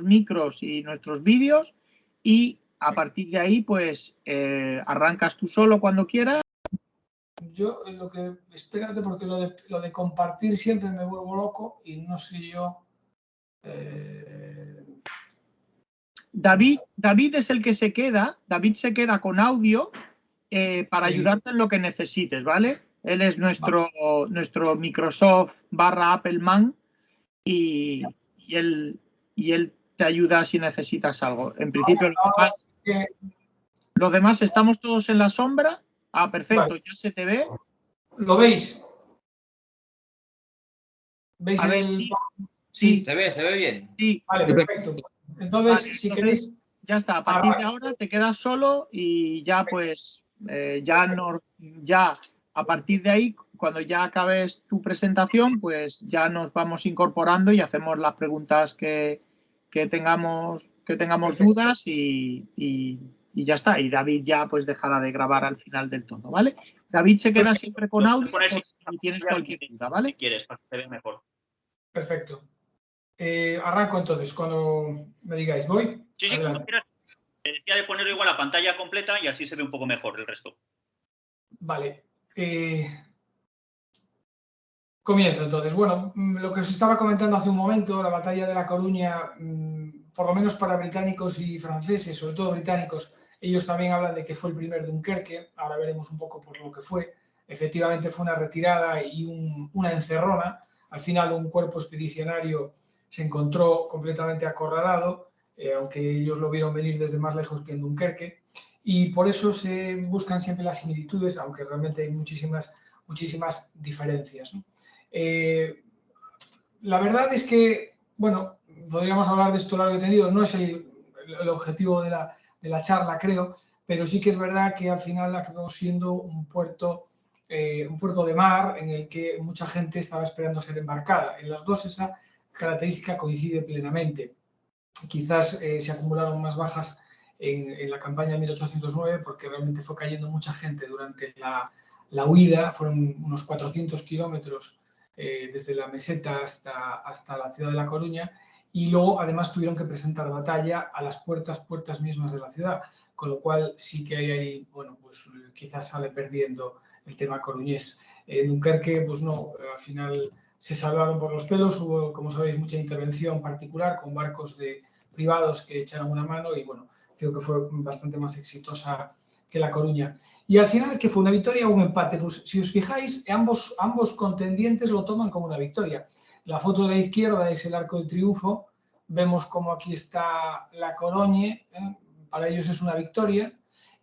micros y nuestros vídeos y a partir de ahí, pues, arrancas tú solo cuando quieras. Yo lo que, espérate, porque lo de compartir siempre me vuelvo loco y no sé yo. David es el que se queda, David se queda con audio para ayudarte en lo que necesites, ¿vale? Él es nuestro Microsoft /Apple man y él te ayuda si necesitas algo. En principio, los demás estamos todos en la sombra. Ah, perfecto, vale. Ya se te ve. ¿Lo veis? ¿Veis a ver, sí. Se ve bien. Sí. Vale, perfecto. Entonces, si queréis... Ya está, a partir de ahora te quedas solo y ya pues, ya a partir de ahí, cuando ya acabes tu presentación, pues ya nos vamos incorporando y hacemos las preguntas que tengamos dudas y ya está. Y David ya pues dejará de grabar al final del todo, ¿vale? David se queda siempre con audio si tienes cualquier duda, ¿vale? Si quieres, para que te veas mejor. Perfecto. Arranco entonces, cuando me digáis, ¿voy? Sí, cuando quieras. Te decía de ponerlo igual a pantalla completa y así se ve un poco mejor el resto. Vale. Comienzo entonces. Bueno, lo que os estaba comentando hace un momento, la batalla de La Coruña, por lo menos para británicos y franceses, sobre todo británicos, ellos también hablan de que fue el primer Dunkerque. Ahora veremos un poco por lo que fue. Efectivamente fue una retirada y una encerrona. Al final un cuerpo expedicionario se encontró completamente acorralado, aunque ellos lo vieron venir desde más lejos que en Dunkerque. Y por eso se buscan siempre las similitudes, aunque realmente hay muchísimas diferencias, ¿no? La verdad es que, bueno, podríamos hablar de esto largo y tendido, no es el objetivo de la charla, creo, pero sí que es verdad que al final acabó siendo un puerto de mar en el que mucha gente estaba esperando ser embarcada. En las dos esa característica coincide plenamente. Quizás se acumularon más bajas en la campaña de 1809 porque realmente fue cayendo mucha gente durante la huida, fueron unos 400 kilómetros desde la meseta hasta la ciudad de La Coruña, y luego además tuvieron que presentar batalla a las puertas mismas de la ciudad, con lo cual sí que hay, bueno, pues quizás sale perdiendo el tema coruñés. En Dunkerque, pues no, al final se salvaron por los pelos, hubo, como sabéis, mucha intervención particular con barcos privados que echaron una mano y, bueno, creo que fue bastante más exitosa que La Coruña. Y al final, que fue una victoria o un empate. Pues si os fijáis, ambos contendientes lo toman como una victoria. La foto de la izquierda es el Arco de Triunfo. Vemos como aquí está la Corogne, para ellos es una victoria.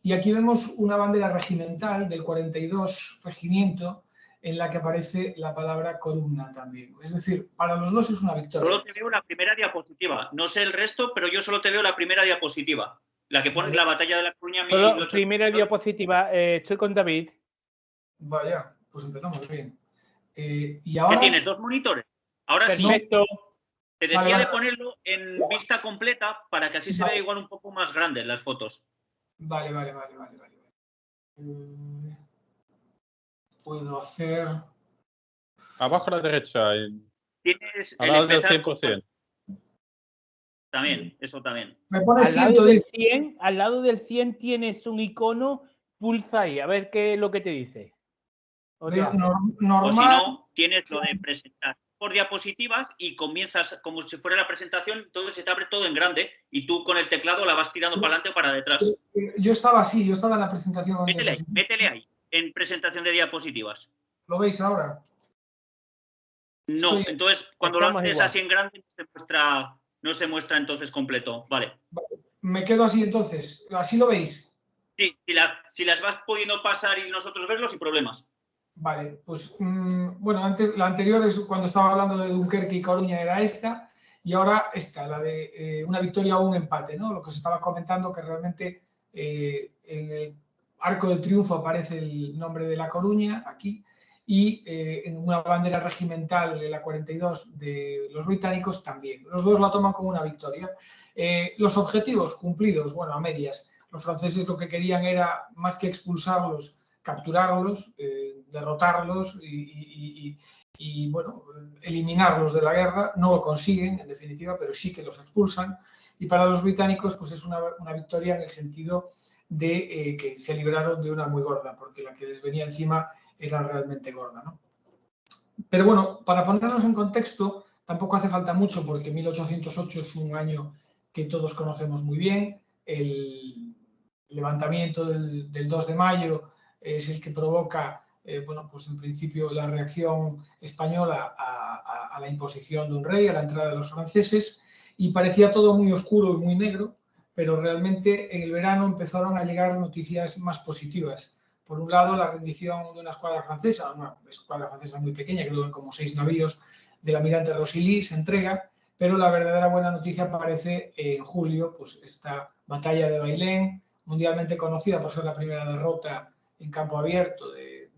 Y aquí vemos una bandera regimental del 42 Regimiento, en la que aparece la palabra columna también. Es decir, para los dos es una victoria. Solo te veo la primera diapositiva. No sé el resto, pero yo solo te veo la primera diapositiva. La que pone la batalla de La Coruña. Solo primera diapositiva. Estoy con David. Vaya, pues empezamos bien. Y ahora... ¿Qué tienes? ¿2 monitores? Ahora perfecto. Sí. Te decía de ponerlo en vista completa para que así se vea igual un poco más grande las fotos. Vale. Puedo hacer... Abajo a la derecha. Tienes al lado del 100%. También, eso también. Me pone al lado del 100 tienes un icono, pulsa ahí, a ver qué es lo que te dice. Normal. O si no, tienes lo de presentar por diapositivas y comienzas como si fuera la presentación, entonces se te abre todo en grande y tú con el teclado la vas tirando para adelante o para detrás. Yo estaba así, yo estaba en la presentación. Métele ahí, en presentación de diapositivas. ¿Lo veis ahora? No, entonces cuando lo haces así en grande no se muestra entonces completo. Vale. Me quedo así entonces. ¿Así lo veis? Sí, si las vas pudiendo pasar y nosotros verlos sin problemas. Vale, pues bueno, antes la anterior es cuando estaba hablando de Dunkerque y Coruña era esta, y ahora esta, la de una victoria o un empate, ¿no? Lo que os estaba comentando, que realmente en el Arco del Triunfo aparece el nombre de La Coruña, aquí, y en una bandera regimental de la 42 de los británicos también. Los dos la toman como una victoria. Los objetivos cumplidos, bueno, a medias. Los franceses lo que querían era, más que expulsarlos, capturarlos, derrotarlos y, bueno, eliminarlos de la guerra. No lo consiguen, en definitiva, pero sí que los expulsan. Y para los británicos, pues es una victoria en el sentido de que se libraron de una muy gorda, porque la que les venía encima era realmente gorda, ¿no? Pero bueno, para ponernos en contexto, tampoco hace falta mucho, porque 1808 es un año que todos conocemos muy bien. El levantamiento del 2 de mayo es el que provoca, bueno, pues en principio la reacción española a la imposición de un rey, a la entrada de los franceses, y parecía todo muy oscuro y muy negro, pero realmente en el verano empezaron a llegar noticias más positivas. Por un lado, la rendición de una escuadra francesa muy pequeña, creo que como 6 navíos del almirante Rosilly, se entrega, pero la verdadera buena noticia aparece en julio, pues esta batalla de Bailén, mundialmente conocida por ser la primera derrota en campo abierto de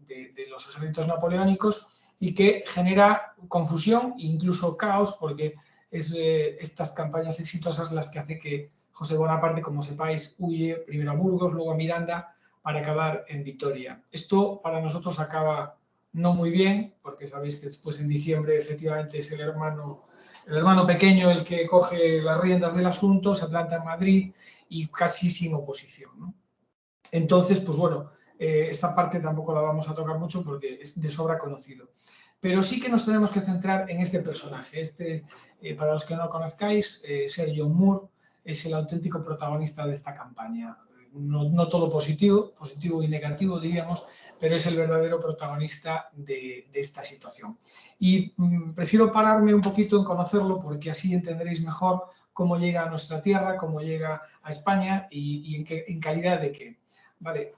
los ejércitos napoleónicos, y que genera confusión e incluso caos, porque es estas campañas exitosas las que hace que José Bonaparte, como sepáis, huye primero a Burgos, luego a Miranda, para acabar en Vitoria. Esto para nosotros acaba no muy bien, porque sabéis que después en diciembre efectivamente es el hermano pequeño el que coge las riendas del asunto, se planta en Madrid y casi sin oposición, ¿no? Entonces, pues bueno, esta parte tampoco la vamos a tocar mucho porque es de sobra conocido. Pero sí que nos tenemos que centrar en este personaje. Para los que no lo conozcáis, Sir John Moore es el auténtico protagonista de esta campaña. No todo positivo y negativo, diríamos, pero es el verdadero protagonista de esta situación. Y prefiero pararme un poquito en conocerlo, porque así entenderéis mejor cómo llega a nuestra tierra, cómo llega a España y en calidad de qué. Vale,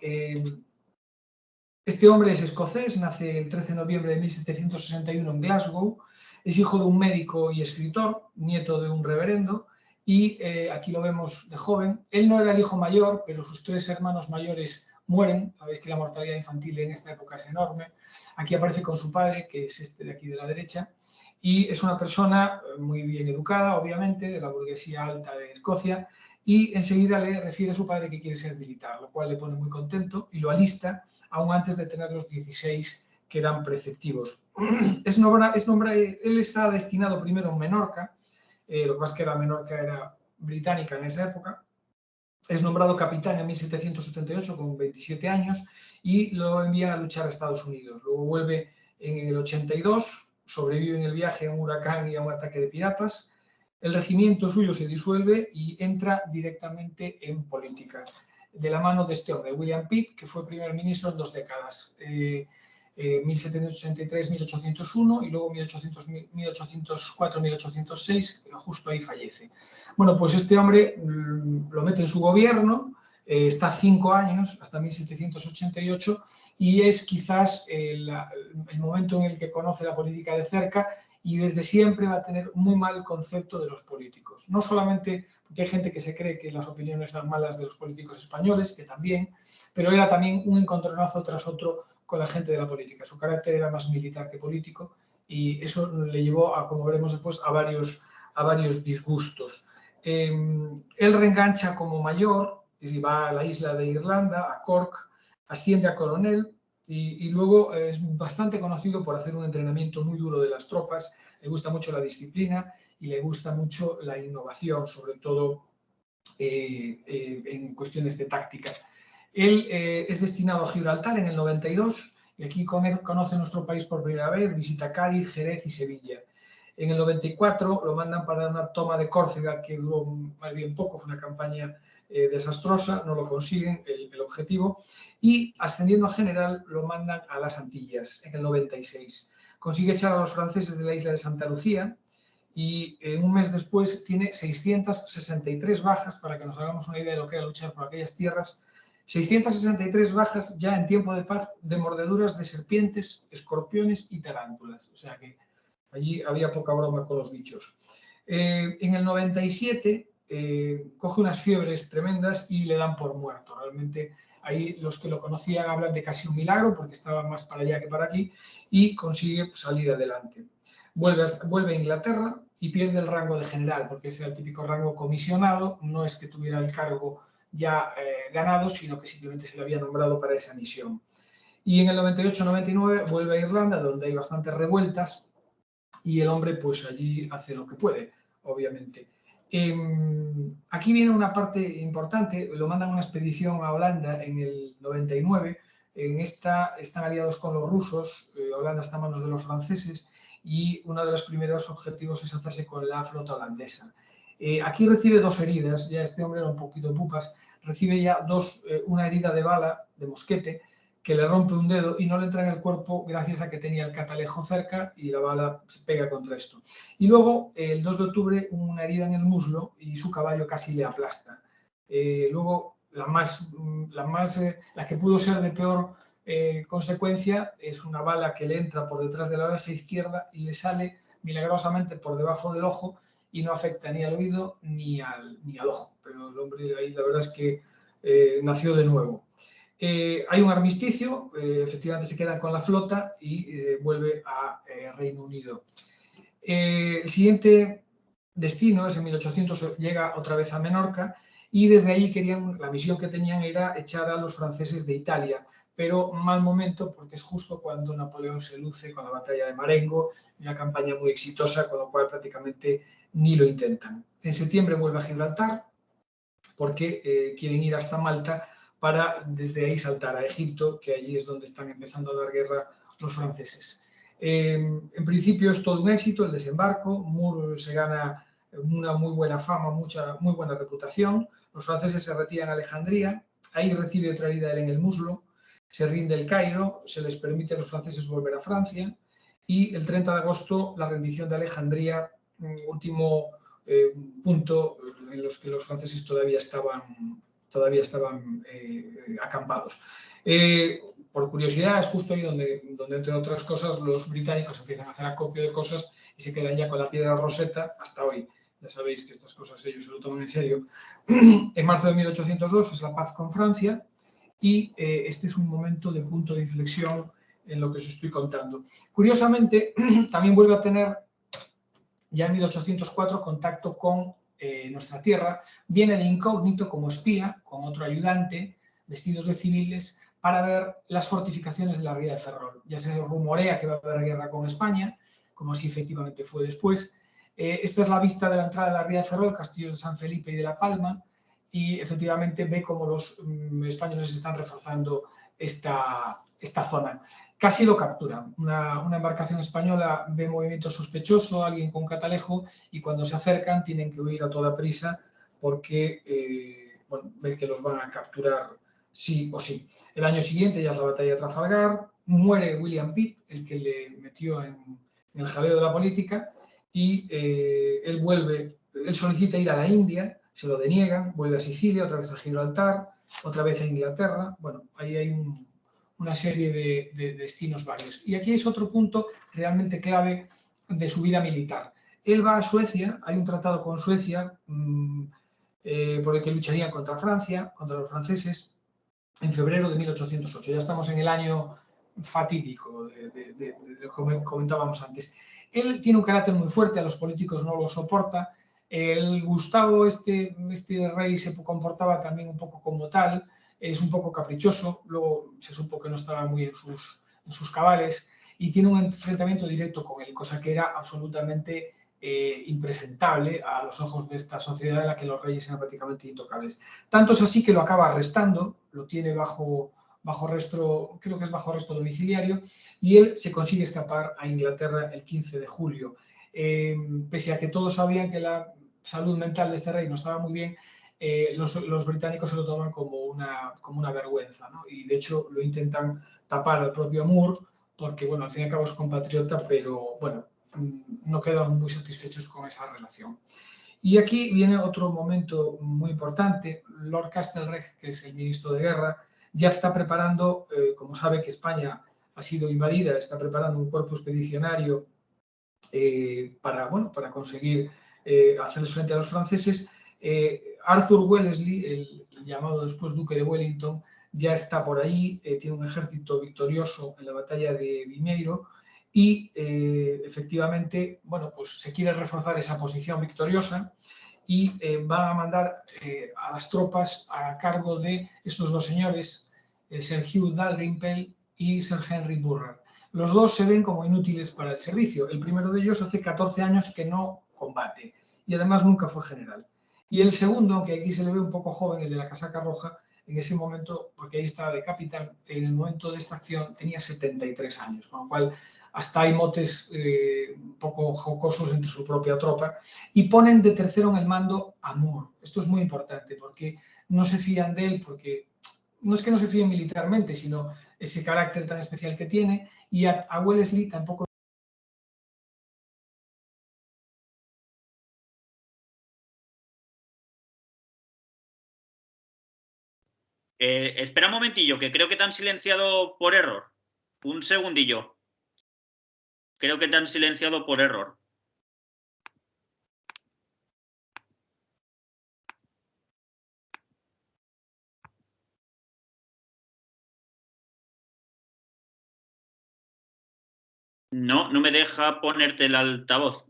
este hombre es escocés, nace el 13 de noviembre de 1761 en Glasgow, es hijo de un médico y escritor, nieto de un reverendo, y aquí lo vemos de joven. Él no era el hijo mayor, pero sus 3 hermanos mayores mueren. Sabéis que la mortalidad infantil en esta época es enorme. Aquí aparece con su padre, que es este de aquí de la derecha, y es una persona muy bien educada, obviamente, de la burguesía alta de Escocia, y enseguida le refiere a su padre que quiere ser militar, lo cual le pone muy contento y lo alista, aún antes de tener los 16 que eran preceptivos. Él está destinado primero en Menorca, lo que pasa es que Menorca era británica en esa época. Es nombrado capitán en 1778 con 27 años y lo envían a luchar a Estados Unidos. Luego vuelve en el 82, sobrevive en el viaje a un huracán y a un ataque de piratas. El regimiento suyo se disuelve y entra directamente en política, de la mano de este hombre, William Pitt, que fue primer ministro en 2 décadas. 1783-1801 y luego 1804-1806, justo ahí fallece. Bueno, pues este hombre lo mete en su gobierno, está 5 años, hasta 1788, y es quizás el momento en el que conoce la política de cerca, y desde siempre va a tener muy mal concepto de los políticos. No solamente porque hay gente que se cree que las opiniones eran malas de los políticos españoles, que también, pero era también un encontronazo tras otro con la gente de la política. Su carácter era más militar que político y eso le llevó a, como veremos después, a varios disgustos. Él reengancha como mayor, y va a la isla de Irlanda, a Cork, asciende a coronel y luego es bastante conocido por hacer un entrenamiento muy duro de las tropas. Le gusta mucho la disciplina y le gusta mucho la innovación, sobre todo en cuestiones de táctica. Él es destinado a Gibraltar en el 92 y aquí conoce nuestro país por primera vez, visita Cádiz, Jerez y Sevilla. En el 94 lo mandan para una toma de Córcega que duró más bien poco, fue una campaña desastrosa, no lo consiguen el objetivo, y ascendiendo a general lo mandan a las Antillas en el 96. Consigue echar a los franceses de la isla de Santa Lucía y un mes después tiene 663 bajas, para que nos hagamos una idea de lo que era luchar por aquellas tierras. 663 bajas ya en tiempo de paz de mordeduras de serpientes, escorpiones y tarántulas. O sea que allí había poca broma con los bichos. En el 97 coge unas fiebres tremendas y le dan por muerto. Realmente ahí los que lo conocían hablan de casi un milagro, porque estaba más para allá que para aquí, y consigue salir adelante. Vuelve a Inglaterra y pierde el rango de general, porque ese era el típico rango comisionado, no es que tuviera el cargo ya ganado, sino que simplemente se le había nombrado para esa misión. Y en el 98-99 vuelve a Irlanda, donde hay bastantes revueltas, y el hombre pues allí hace lo que puede, obviamente. Aquí viene una parte importante, lo mandan a una expedición a Holanda en el 99, en esta están aliados con los rusos, Holanda está en manos de los franceses, y uno de los primeros objetivos es hacerse con la flota holandesa. Aquí recibe 2 heridas, ya este hombre era un poquito pupas, recibe ya una herida de bala, de mosquete, que le rompe un dedo y no le entra en el cuerpo gracias a que tenía el catalejo cerca y la bala se pega contra esto. Y luego, el 2 de octubre, una herida en el muslo y su caballo casi le aplasta. Luego, la que pudo ser de peor consecuencia es una bala que le entra por detrás de la oreja izquierda y le sale milagrosamente por debajo del ojo y no afecta ni al oído ni al ojo. Pero el hombre ahí la verdad es que nació de nuevo. Hay un armisticio, efectivamente se quedan con la flota y vuelve a Reino Unido. El siguiente destino es en 1800, llega otra vez a Menorca y desde ahí la misión que tenían era echar a los franceses de Italia, pero mal momento porque es justo cuando Napoleón se luce con la batalla de Marengo, una campaña muy exitosa, con lo cual prácticamente ni lo intentan. En septiembre vuelve a Gibraltar porque quieren ir hasta Malta para desde ahí saltar a Egipto, que allí es donde están empezando a dar guerra los franceses. En principio es todo un éxito el desembarco, Moore se gana una muy buena fama, muy buena reputación, los franceses se retiran a Alejandría, ahí recibe otra herida en el muslo, se rinde el Cairo, se les permite a los franceses volver a Francia y el 30 de agosto la rendición de Alejandría, último punto en los que los franceses todavía estaban acampados. Por curiosidad, es justo ahí donde, entre otras cosas, los británicos empiezan a hacer acopio de cosas y se quedan ya con la piedra Rosetta hasta hoy. Ya sabéis que estas cosas ellos se lo toman en serio. En marzo de 1802 es la paz con Francia y este es un momento de punto de inflexión en lo que os estoy contando. Curiosamente, también vuelve a tener ya en 1804 contacto con nuestra tierra, viene de incógnito como espía, con otro ayudante, vestidos de civiles, para ver las fortificaciones de la ría de Ferrol. Ya se rumorea que va a haber guerra con España, como así efectivamente fue después. Esta es la vista de la entrada de la ría de Ferrol, Castillo de San Felipe y de La Palma, y efectivamente ve cómo los españoles están reforzando esta zona. Casi lo capturan. Una embarcación española ve movimiento sospechoso, alguien con catalejo, y cuando se acercan tienen que huir a toda prisa porque ven que los van a capturar sí o sí. El año siguiente ya es la batalla de Trafalgar, muere William Pitt, el que le metió en el jaleo de la política, y él solicita ir a la India, se lo deniegan, vuelve a Sicilia, otra vez a Gibraltar, otra vez a Inglaterra. Bueno, ahí hay una serie de destinos varios. Y aquí es otro punto realmente clave de su vida militar. Él va a Suecia, hay un tratado con Suecia por el que lucharían contra Francia, contra los franceses, en febrero de 1808. Ya estamos en el año fatídico de lo que comentábamos antes. Él tiene un carácter muy fuerte, a los políticos no lo soporta. El Gustavo, este rey, se comportaba también un poco como tal, es un poco caprichoso, luego se supo que no estaba muy en sus cabales y tiene un enfrentamiento directo con él, cosa que era absolutamente impresentable a los ojos de esta sociedad en la que los reyes eran prácticamente intocables. Tanto es así que lo acaba arrestando, lo tiene bajo arresto, creo que es bajo arresto domiciliario, y él se consigue escapar a Inglaterra el 15 de julio. Pese a que todos sabían que la salud mental de este rey no estaba muy bien, los británicos se lo toman como una vergüenza, ¿no? Y de hecho lo intentan tapar al propio Moore porque, bueno, al fin y al cabo es compatriota, pero bueno, no quedan muy satisfechos con esa relación. Y aquí viene otro momento muy importante. Lord Castlereagh, que es el ministro de Guerra, ya está preparando, como sabe que España ha sido invadida, está preparando un cuerpo expedicionario para conseguir hacerles frente a los franceses. Arthur Wellesley, el llamado después duque de Wellington, ya está por allí, tiene un ejército victorioso en la batalla de Vimeiro y efectivamente, bueno, pues se quiere reforzar esa posición victoriosa y van a mandar a las tropas a cargo de estos dos señores, Sir Hugh Dalrymple y Sir Henry Burrard. Los dos se ven como inútiles para el servicio. El primero de ellos hace 14 años que no combate y además nunca fue general. Y el segundo, aunque aquí se le ve un poco joven, el de la casaca roja, en ese momento, porque ahí estaba de capitán, en el momento de esta acción tenía 73 años, con lo cual hasta hay motes un poco jocosos entre su propia tropa, y ponen de tercero en el mando a Moore. Esto es muy importante porque no se fían de él, porque no es que no se fíen militarmente, sino ese carácter tan especial que tiene, y a Wellesley tampoco. Espera un momentillo, que creo que te han silenciado por error. Un segundillo. Creo que te han silenciado por error. No, no me deja ponerte el altavoz.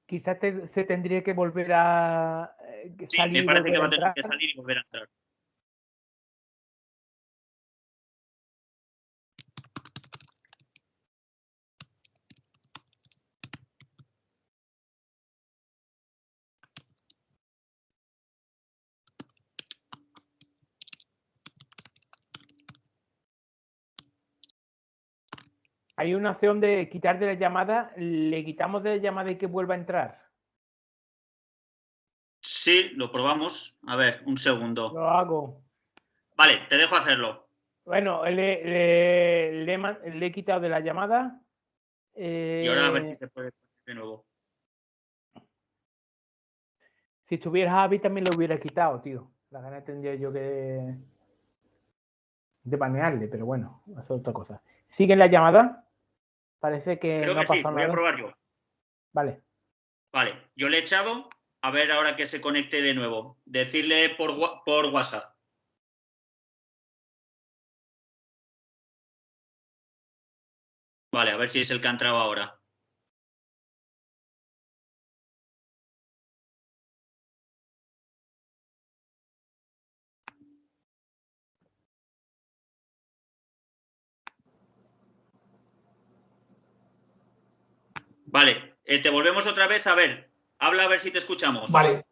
Quizás se tendría que volver a Sí, salir me y parece volver que a va a tener entrar. que salir y volver a entrar. Hay una opción de quitar de la llamada, le quitamos de la llamada y que vuelva a entrar. Sí, lo probamos. A ver, un segundo. Lo hago. Vale, te dejo hacerlo. Bueno, le he quitado de la llamada. Y ahora a ver si te puedes poner de nuevo. Si estuviera Javi también lo hubiera quitado, tío. La gana tendría yo que de banearle, pero bueno, eso es otra cosa. ¿Sigue la llamada? Parece que Creo no ha que sí, pasado voy a nada. probar yo. Vale. Vale, yo le he echado. A ver ahora que se conecte de nuevo. Decirle por WhatsApp. Vale, a ver si es el que ha entrado ahora. Vale, te volvemos otra vez. A ver, habla a ver si te escuchamos. Vale.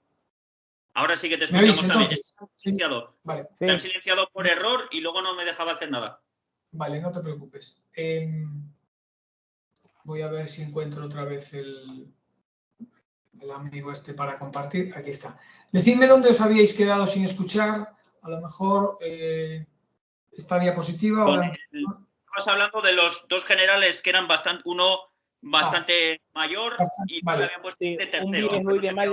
Ahora sí que te ¿Me escuchamos oís, también. entonces? Silenciado. Vale. Sí. Te han silenciado por error y luego no me dejaba hacer nada. Vale, no te preocupes. Voy a ver si encuentro otra vez el amigo este para compartir. Aquí está. Decidme dónde os habíais quedado sin escuchar. A lo mejor esta diapositiva. Estabas hablando de los dos generales que eran uno bastante mayor y vale. le habían puesto Sí, de tercero. un viejo y demás.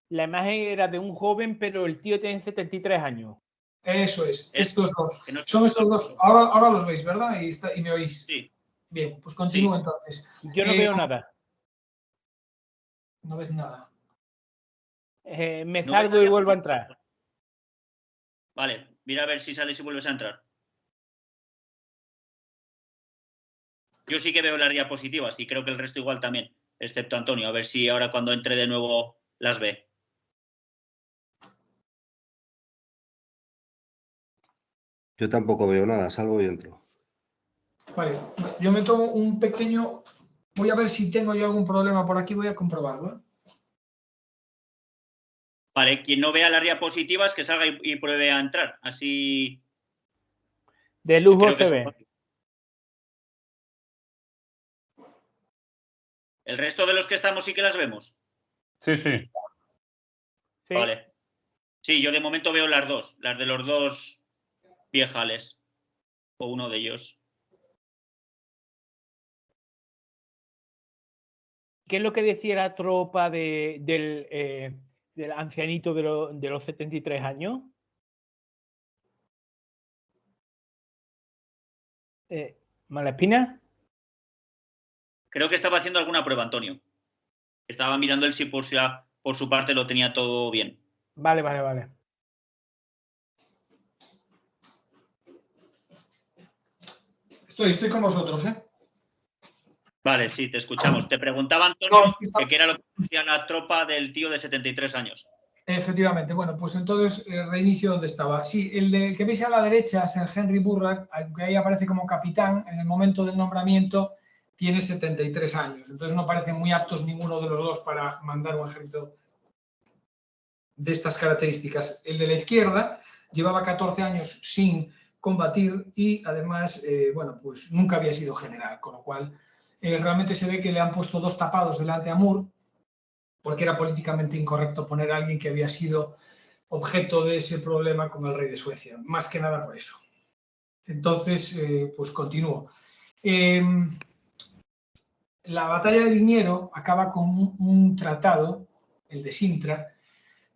La imagen era de un joven, pero el tío tiene 73 años. Eso es, estos dos. No son estos dos. Ahora los veis, ¿verdad? Y me oís. Sí. Bien, pues continúo Sí. entonces. Yo no veo nada. No ves nada. Me salgo y vuelvo a entrar. Vale, mira a ver si sales y vuelves a entrar. Yo sí que veo las diapositivas y creo que el resto igual también, excepto Antonio. A ver si ahora cuando entre de nuevo las ve. Yo tampoco veo nada, salgo y entro. Vale, yo me tomo un pequeño... Voy a ver si tengo yo algún problema por aquí, voy a comprobarlo. Vale, quien no vea las diapositivas que salga y pruebe a entrar. Así... De lujo se ve. ¿El resto de los que estamos sí que las vemos? Sí, sí. Sí. Vale. Sí, yo de momento veo las dos. Las de los dos viejales. O uno de ellos. ¿Qué es lo que decía la tropa del ancianito de los 73 años? ¿Malaspina? Creo que estaba haciendo alguna prueba, Antonio. Estaba mirando él si por su parte lo tenía todo bien. Vale. Estoy con vosotros, ¿eh? Vale, sí, te escuchamos. Te preguntaba, Antonio, No, es que está- qué era lo que decía la tropa del tío de 73 años. Efectivamente, bueno, pues entonces reinicio donde estaba. Sí, el que veis a la derecha es el Henry Burrard, aunque ahí aparece como capitán, en el momento del nombramiento tiene 73 años, entonces no parecen muy aptos ninguno de los dos para mandar un ejército de estas características. El de la izquierda llevaba 14 años sin combatir y además, bueno, pues nunca había sido general, con lo cual realmente se ve que le han puesto dos tapados delante a Moore, porque era políticamente incorrecto poner a alguien que había sido objeto de ese problema con el rey de Suecia, más que nada por eso. Entonces, pues continúo. La batalla de Viñero acaba con un tratado, el de Sintra,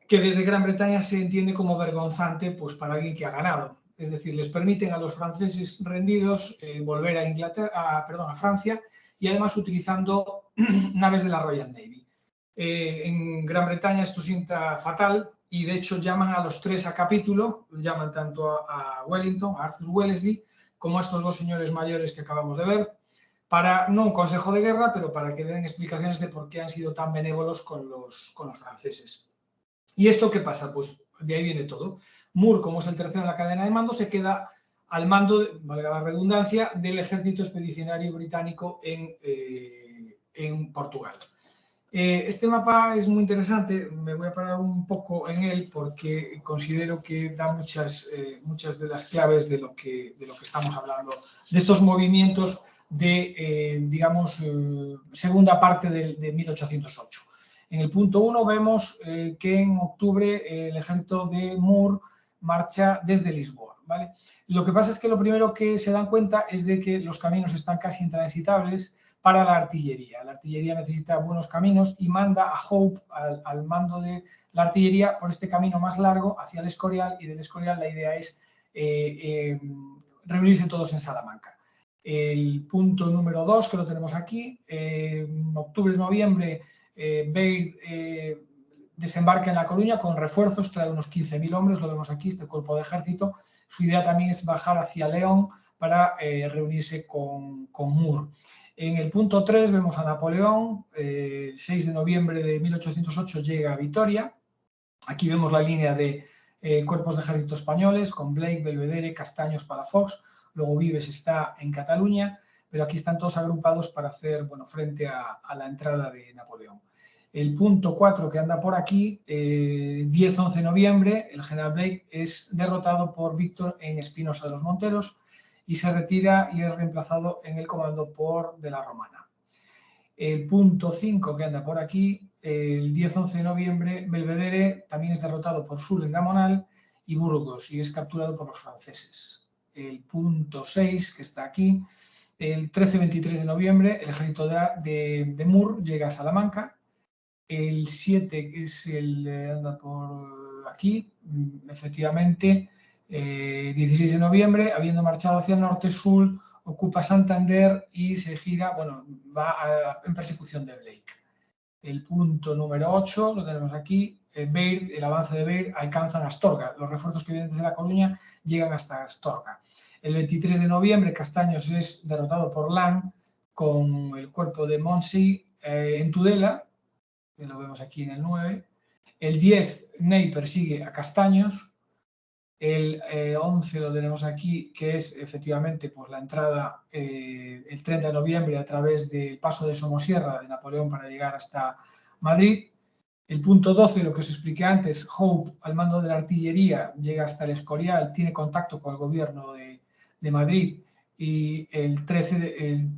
que desde Gran Bretaña se entiende como vergonzante pues, para alguien que ha ganado. Es decir, les permiten a los franceses rendidos volver a a Francia y además utilizando naves de la Royal Navy. En Gran Bretaña esto sienta fatal y de hecho llaman a los tres a capítulo, llaman tanto a Wellington, a Arthur Wellesley, como a estos dos señores mayores que acabamos de ver, para, no un consejo de guerra, pero para que den explicaciones de por qué han sido tan benévolos con los franceses. ¿Y esto qué pasa? Pues de ahí viene todo. Moore, como es el tercero en la cadena de mando, se queda al mando, valga la redundancia, del ejército expedicionario británico en Portugal. Este mapa es muy interesante, me voy a parar un poco en él porque considero que da muchas de las claves de lo que estamos hablando, de estos movimientos de, digamos, segunda parte de 1808. En el punto 1 vemos que en octubre el ejército de Moore marcha desde Lisboa, ¿vale? Lo que pasa es que lo primero que se dan cuenta es de que los caminos están casi intransitables para la artillería. La artillería necesita buenos caminos y manda a Hope al mando de la artillería por este camino más largo hacia el Escorial, y del Escorial la idea es reunirse todos en Salamanca. El punto número 2, que lo tenemos aquí, en octubre-noviembre, Baird desembarca en La Coruña con refuerzos, trae unos 15.000 hombres, lo vemos aquí, este cuerpo de ejército. Su idea también es bajar hacia León para reunirse con Moore. En el punto 3 vemos a Napoleón, el 6 de noviembre de 1808 llega a Vitoria. Aquí vemos la línea de cuerpos de ejército españoles con Blake, Belvedere, Castaños, Palafox. Luego Vives está en Cataluña, pero aquí están todos agrupados para hacer frente a la entrada de Napoleón. El punto 4 que anda por aquí, 10-11 de noviembre, el general Blake es derrotado por Víctor en Espinosa de los Monteros y se retira y es reemplazado en el comando por De la Romana. El punto 5 que anda por aquí, el 10-11 de noviembre, Belvedere también es derrotado por Soult en Gamonal y Burgos y es capturado por los franceses. El punto 6 que está aquí, el 13-23 de noviembre, el ejército de Moore llega a Salamanca. El 7, que es anda por aquí, efectivamente, 16 de noviembre, habiendo marchado hacia el norte, Soult ocupa Santander y se gira, va en persecución de Blake. El punto número 8, lo tenemos aquí, Baird, el avance de Baird alcanzan Astorga. Los refuerzos que vienen desde La Coruña llegan hasta Astorga. El 23 de noviembre, Castaños es derrotado por Lang con el cuerpo de Monsi en Tudela, que lo vemos aquí en el 9. El 10, Ney persigue a Castaños. El 11 lo tenemos aquí, que es efectivamente pues, la entrada el 30 de noviembre a través del paso de Somosierra de Napoleón para llegar hasta Madrid. El punto 12, lo que os expliqué antes, Hope, al mando de la artillería, llega hasta el Escorial, tiene contacto con el gobierno de Madrid. Y el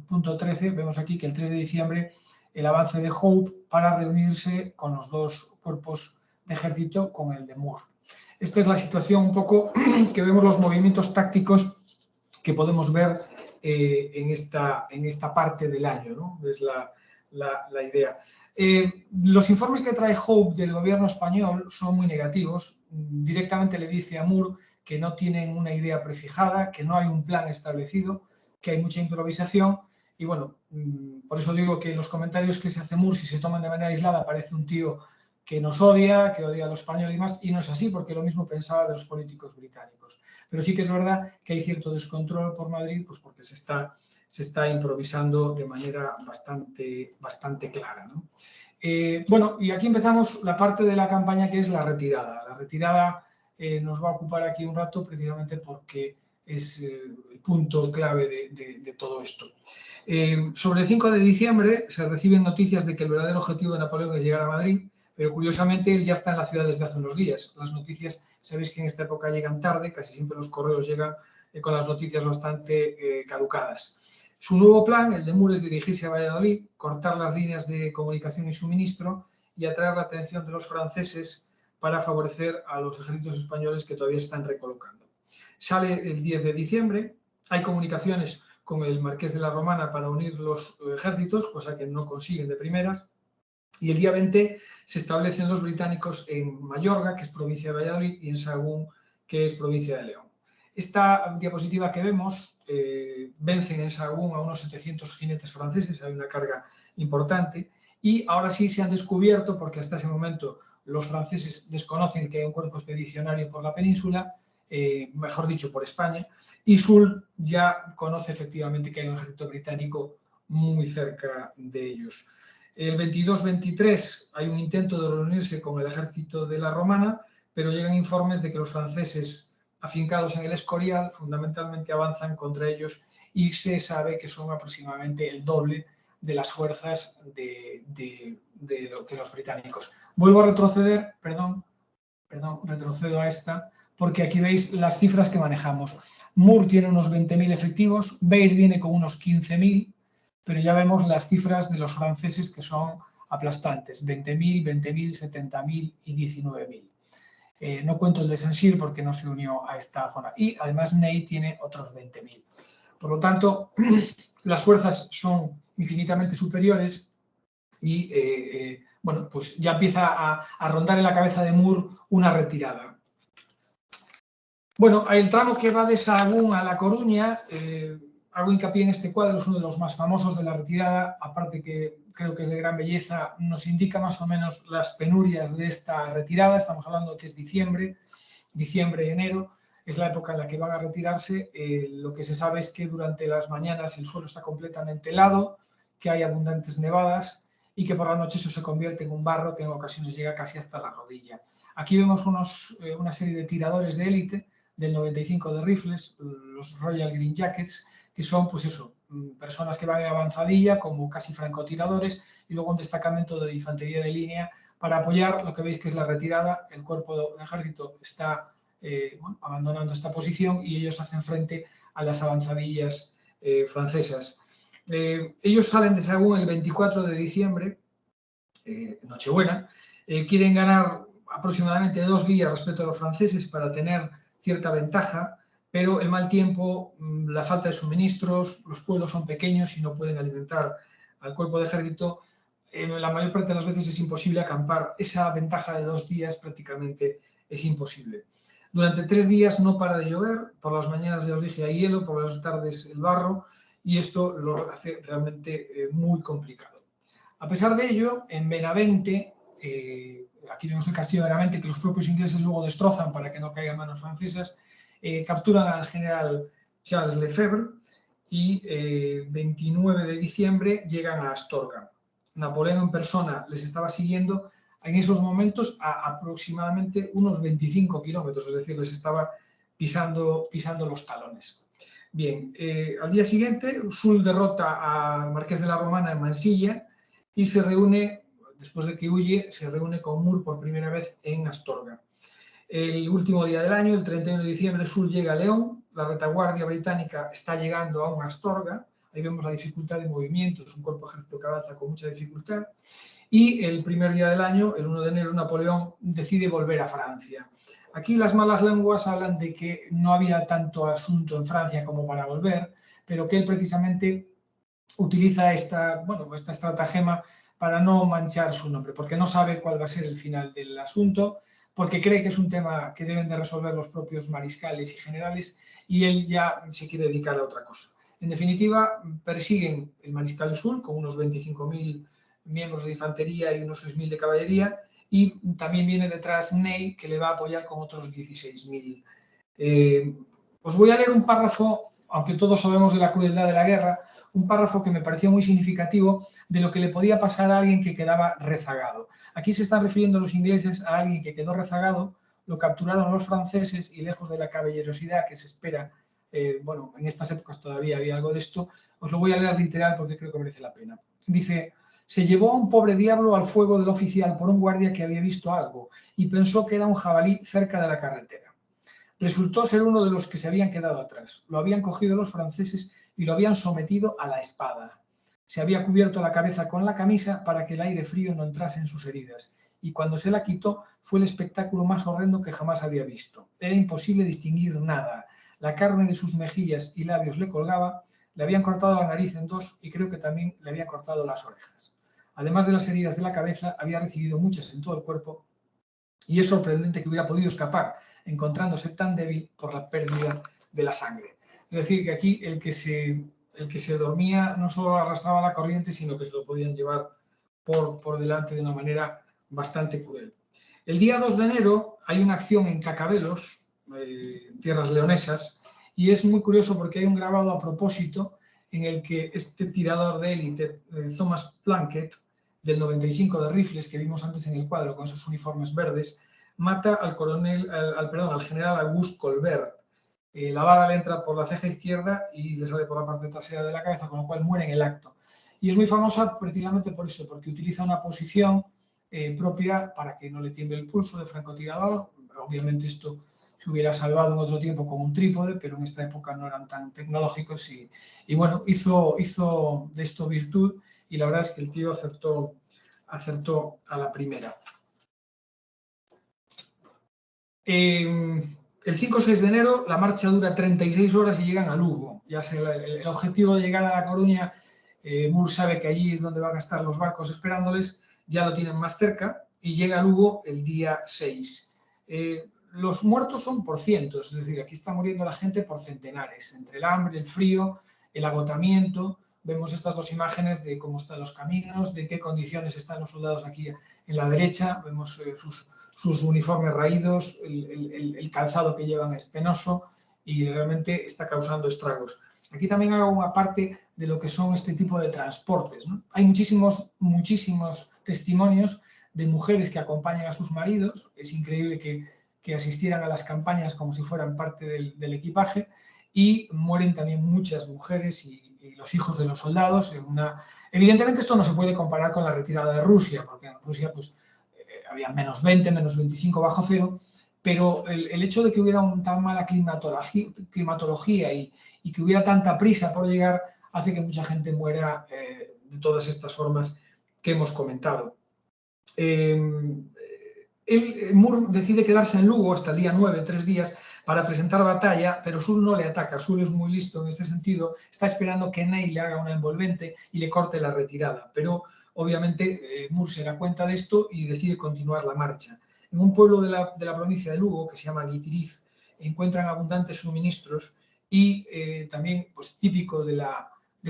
punto 13, vemos aquí que el 3 de diciembre el avance de Hope para reunirse con los dos cuerpos de ejército con el de Moore. Esta es la situación un poco que vemos los movimientos tácticos que podemos ver en esta parte del año, ¿no? Es la idea. Los informes que trae Hope del gobierno español son muy negativos. Directamente le dice a Moore que no tienen una idea prefijada, que no hay un plan establecido, que hay mucha improvisación. Y bueno, por eso digo que los comentarios que se hace Moore, si se toman de manera aislada, parece un tío que nos odia, que odia a los españoles y más, y no es así, porque lo mismo pensaba de los políticos británicos. pero sí que es verdad que hay cierto descontrol por Madrid, pues porque se está improvisando de manera bastante clara, ¿no? Bueno, y aquí empezamos la parte de la campaña que es la retirada. La retirada nos va a ocupar aquí un rato precisamente porque es el punto clave de todo esto. Sobre el 5 de diciembre se reciben noticias de que el verdadero objetivo de Napoleón es llegar a Madrid, pero curiosamente él ya está en la ciudad desde hace unos días. Las noticias, sabéis que en esta época llegan tarde, casi siempre los correos llegan con las noticias bastante caducadas. Su nuevo plan, el de Moore, es dirigirse a Valladolid, cortar las líneas de comunicación y suministro y atraer la atención de los franceses para favorecer a los ejércitos españoles que todavía se están recolocando. Sale el 10 de diciembre, hay comunicaciones con el Marqués de la Romana para unir los ejércitos, cosa que no consiguen de primeras, y el día 20 se establecen los británicos en Mayorga, que es provincia de Valladolid, y en Sahagún, que es provincia de León. Esta diapositiva que vemos, vencen en Sahagún a unos 700 jinetes franceses, hay una carga importante, y ahora sí se han descubierto, porque hasta ese momento los franceses desconocen que hay un cuerpo expedicionario por la península, mejor dicho, por España, y Soult ya conoce efectivamente que hay un ejército británico muy cerca de ellos. El 22-23 hay un intento de reunirse con el ejército de la Romana, pero llegan informes de que los franceses afincados en el Escorial fundamentalmente avanzan contra ellos y se sabe que son aproximadamente el doble de las fuerzas de lo que los británicos. Vuelvo a retroceder, retrocedo a esta, porque aquí veis las cifras que manejamos. Moore tiene unos 20.000 efectivos, Bayard viene con unos 15.000, pero ya vemos las cifras de los franceses que son aplastantes, 20.000, 20.000, 70.000 y 19.000. No cuento el de Saint-Cyr porque no se unió a esta zona. Y además Ney tiene otros 20.000. Por lo tanto, las fuerzas son infinitamente superiores y bueno, pues ya empieza a rondar en la cabeza de Moore una retirada. Bueno, el tramo que va de Sahagún a La Coruña, hago hincapié en este cuadro, es uno de los más famosos de la retirada, aparte que creo que es de gran belleza, nos indica más o menos las penurias de esta retirada. Estamos hablando que es diciembre, enero, es la época en la que van a retirarse. Lo que se sabe es que durante las mañanas el suelo está completamente helado, que hay abundantes nevadas y que por la noche eso se convierte en un barro que en ocasiones llega casi hasta la rodilla. Aquí vemos una serie de tiradores de élite del 95 de rifles, los Royal Green Jackets, que son, pues eso, personas que van en avanzadilla como casi francotiradores y luego un destacamento de infantería de línea para apoyar lo que veis que es la retirada. El cuerpo de ejército está abandonando esta posición y ellos hacen frente a las avanzadillas francesas. Ellos salen de Sahagún el 24 de diciembre, Nochebuena, quieren ganar aproximadamente 2 días respecto a los franceses para tener cierta ventaja, pero el mal tiempo, la falta de suministros, los pueblos son pequeños y no pueden alimentar al cuerpo de ejército. La mayor parte de las veces es imposible acampar. Esa ventaja de 2 días prácticamente es imposible. Durante 3 días no para de llover, por las mañanas ya os dije hay hielo, por las tardes el barro, y esto lo hace realmente muy complicado. A pesar de ello, en Benavente, aquí vemos el castillo de Benavente, que los propios ingleses luego destrozan para que no caigan manos francesas, capturan al general Charles Lefebvre y 29 de diciembre llegan a Astorga. Napoleón en persona les estaba siguiendo en esos momentos a aproximadamente unos 25 kilómetros, es decir, les estaba pisando los talones. Bien, al día siguiente, Soult derrota al Marqués de la Romana en Mansilla y se reúne, después de que huye, se reúne con Moore por primera vez en Astorga. El último día del año, el 31 de diciembre, Soult llega a León, la retaguardia británica está llegando a Astorga, ahí vemos la dificultad de movimiento, es un cuerpo ejército que avanza con mucha dificultad, y el primer día del año, el 1 de enero, Napoleón decide volver a Francia. Aquí las malas lenguas hablan de que no había tanto asunto en Francia como para volver, pero que él precisamente utiliza esta estratagema para no manchar su nombre, porque no sabe cuál va a ser el final del asunto, porque cree que es un tema que deben de resolver los propios mariscales y generales y él ya se quiere dedicar a otra cosa. En definitiva, persiguen el mariscal Soult con unos 25.000 miembros de infantería y unos 6.000 de caballería, y también viene detrás Ney, que le va a apoyar con otros 16.000. Os voy a leer un párrafo, aunque todos sabemos de la crueldad de la guerra, un párrafo que me pareció muy significativo de lo que le podía pasar a alguien que quedaba rezagado. Aquí se están refiriendo los ingleses a alguien que quedó rezagado, lo capturaron los franceses y lejos de la caballerosidad que se espera, bueno, en estas épocas todavía había algo de esto, os lo voy a leer literal porque creo que merece la pena. Dice: se llevó a un pobre diablo al fuego del oficial por un guardia que había visto algo y pensó que era un jabalí cerca de la carretera. Resultó ser uno de los que se habían quedado atrás. Lo habían cogido los franceses y lo habían sometido a la espada. Se había cubierto la cabeza con la camisa para que el aire frío no entrase en sus heridas, y cuando se la quitó fue el espectáculo más horrendo que jamás había visto. Era imposible distinguir nada. La carne de sus mejillas y labios le colgaba, le habían cortado la nariz en dos y creo que también le habían cortado las orejas. Además de las heridas de la cabeza, había recibido muchas en todo el cuerpo y es sorprendente que hubiera podido escapar, encontrándose tan débil por la pérdida de la sangre. Es decir, que aquí el que se dormía no solo arrastraba la corriente, sino que se lo podían llevar por delante de una manera bastante cruel. El día 2 de enero hay una acción en Cacabelos, tierras leonesas, y es muy curioso porque hay un grabado a propósito en el que este tirador de élite, Thomas Plunkett, del 95 de rifles que vimos antes en el cuadro con esos uniformes verdes, mata al general Auguste Colbert. La bala le entra por la ceja izquierda y le sale por la parte trasera de la cabeza, con lo cual muere en el acto. Y es muy famosa precisamente por eso, porque utiliza una posición propia para que no le tiemble el pulso de francotirador. Obviamente esto se hubiera salvado en otro tiempo con un trípode, pero en esta época no eran tan tecnológicos y bueno, hizo de esto virtud y la verdad es que el tío acertó a la primera. El 5 o 6 de enero la marcha dura 36 horas y llegan a Lugo. Ya sé, el objetivo de llegar a La Coruña, Moore sabe que allí es donde van a estar los barcos esperándoles, ya lo tienen más cerca y llega a Lugo el día 6. Los muertos son por cientos, es decir, aquí está muriendo la gente por centenares, entre el hambre, el frío, el agotamiento. Vemos estas dos imágenes de cómo están los caminos, de qué condiciones están los soldados aquí en la derecha, vemos sus uniformes raídos, el calzado que llevan es penoso y realmente está causando estragos. Aquí también hago una parte de lo que son este tipo de transportes, ¿no? Hay muchísimos testimonios de mujeres que acompañan a sus maridos. Es increíble que asistieran a las campañas como si fueran parte del equipaje, y mueren también muchas mujeres y los hijos de los soldados. Evidentemente esto no se puede comparar con la retirada de Rusia, porque en Rusia pues, había menos 20, menos 25 bajo cero, pero el hecho de que hubiera tan mala climatología y que hubiera tanta prisa por llegar hace que mucha gente muera de todas estas formas que hemos comentado. Moore decide quedarse en Lugo hasta el día 9, 3 días, para presentar batalla, pero Soult no le ataca. Soult es muy listo en este sentido, está esperando que Ney le haga una envolvente y le corte la retirada, pero obviamente Moore se da cuenta de esto y decide continuar la marcha. En un pueblo de la provincia de Lugo, que se llama Guitiriz, encuentran abundantes suministros y también, pues típico de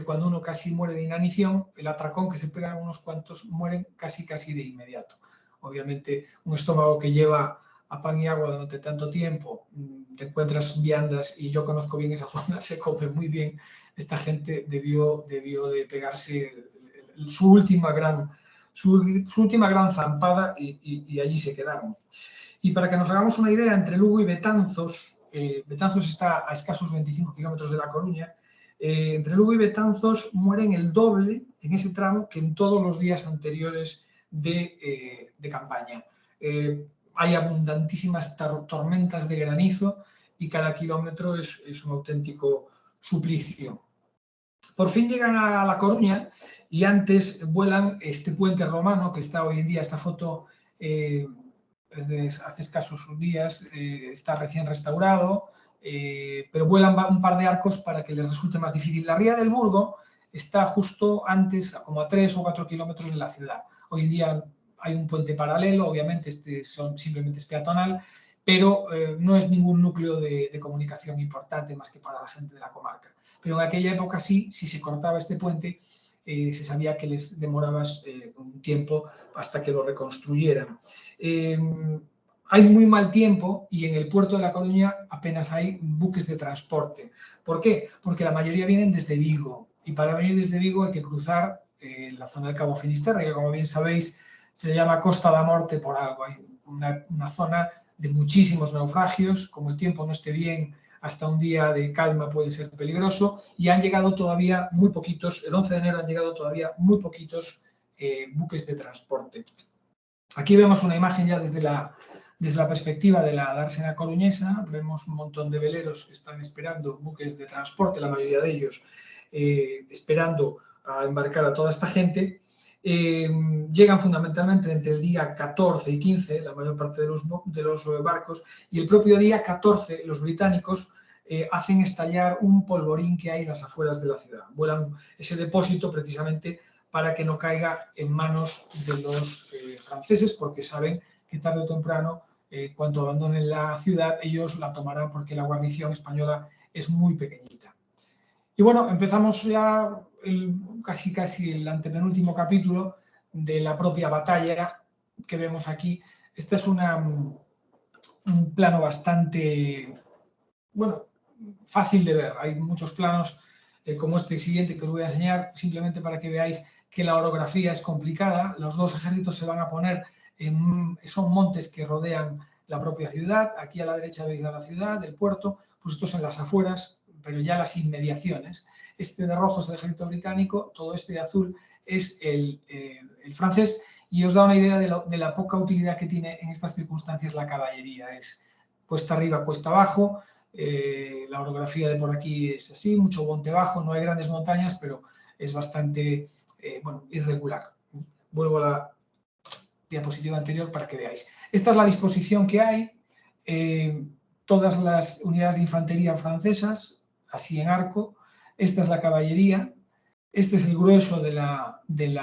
cuando uno casi muere de inanición, el atracón que se pegan unos cuantos mueren casi de inmediato. Obviamente un estómago que lleva a pan y agua durante tanto tiempo, te encuentras viandas, y yo conozco bien esa zona, se come muy bien. Esta gente debió de pegarse su última gran zampada y allí se quedaron. Y para que nos hagamos una idea, entre Lugo y Betanzos, Betanzos está a escasos 25 kilómetros de La Coruña, entre Lugo y Betanzos mueren el doble en ese tramo que en todos los días anteriores de campaña. Hay abundantísimas tormentas de granizo y cada kilómetro es un auténtico suplicio. Por fin llegan a La Coruña y antes vuelan este puente romano que está hoy en día, esta foto es de hace escasos días, está recién restaurado, pero vuelan un par de arcos para que les resulte más difícil. La ría del Burgo está justo antes, como a 3 o 4 kilómetros de la ciudad. Hoy en día hay un puente paralelo, obviamente simplemente es peatonal, pero no es ningún núcleo de comunicación importante más que para la gente de la comarca. Pero en aquella época sí, si se cortaba este puente, se sabía que les demoraba un tiempo hasta que lo reconstruyeran. hay muy mal tiempo y en el puerto de La Coruña apenas hay buques de transporte. ¿Por qué? Porque la mayoría vienen desde Vigo y para venir desde Vigo hay que cruzar la zona del Cabo Finisterre, que como bien sabéis se llama Costa da Morte por algo. Hay una zona de muchísimos naufragios, como el tiempo no esté bien, hasta un día de calma puede ser peligroso y han llegado todavía muy poquitos, el 11 de enero han llegado todavía muy poquitos buques de transporte. Aquí vemos una imagen ya desde la perspectiva de la dársena coruñesa, vemos un montón de veleros que están esperando buques de transporte, la mayoría de ellos esperando a embarcar a toda esta gente. Llegan fundamentalmente entre el día 14 y 15, la mayor parte de los barcos, y el propio día 14 los británicos hacen estallar un polvorín que hay en las afueras de la ciudad. Vuelan ese depósito precisamente para que no caiga en manos de los franceses, porque saben que tarde o temprano, cuando abandonen la ciudad, ellos la tomarán porque la guarnición española es muy pequeñita. Y bueno, empezamos ya casi el antepenúltimo capítulo de la propia batalla que vemos aquí. Este es un plano bastante, bueno, fácil de ver. Hay muchos planos como este siguiente que os voy a enseñar, simplemente para que veáis que la orografía es complicada. Los dos ejércitos se van a poner son montes que rodean la propia ciudad. Aquí a la derecha veis a la ciudad, el puerto, pues estos en las afueras, pero ya las inmediaciones. Este de rojo es el ejército británico, todo este de azul es el francés, y os da una idea de la poca utilidad que tiene en estas circunstancias la caballería. Es cuesta arriba, cuesta abajo, la orografía de por aquí es así, mucho monte bajo, no hay grandes montañas, pero es bastante bueno, irregular. Vuelvo a la diapositiva anterior para que veáis. Esta es la disposición que hay, todas las unidades de infantería francesas, así en arco. Esta es la caballería, este es el grueso del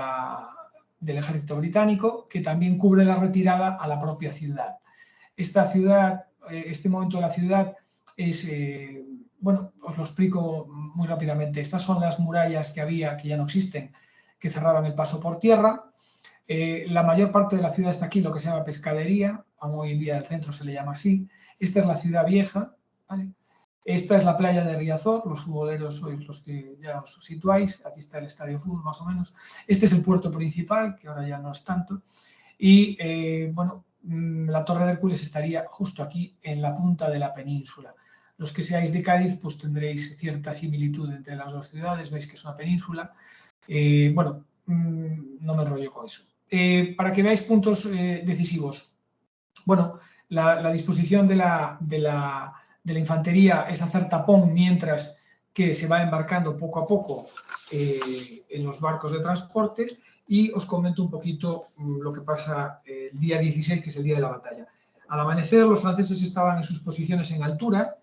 ejército británico, que también cubre la retirada a la propia ciudad. Esta ciudad, este momento de la ciudad es, bueno, os lo explico muy rápidamente. Estas son las murallas que había, que ya no existen, que cerraban el paso por tierra. La mayor parte de la ciudad está aquí, lo que se llama Pescadería, aún hoy en día el centro se le llama así. Esta es la ciudad vieja, ¿vale? Esta es la playa de Riazor, los futboleros sois los que ya os situáis, aquí está el estadio de fútbol más o menos. Este es el puerto principal, que ahora ya no es tanto, y bueno, la Torre de Hércules estaría justo aquí en la punta de la península. Los que seáis de Cádiz pues tendréis cierta similitud entre las dos ciudades, veis que es una península. Bueno, no me enrollo con eso. Para que veáis puntos decisivos, bueno, la disposición de la infantería es hacer tapón mientras que se va embarcando poco a poco en los barcos de transporte, y os comento un poquito lo que pasa el día 16, que es el día de la batalla. Al amanecer los franceses estaban en sus posiciones en altura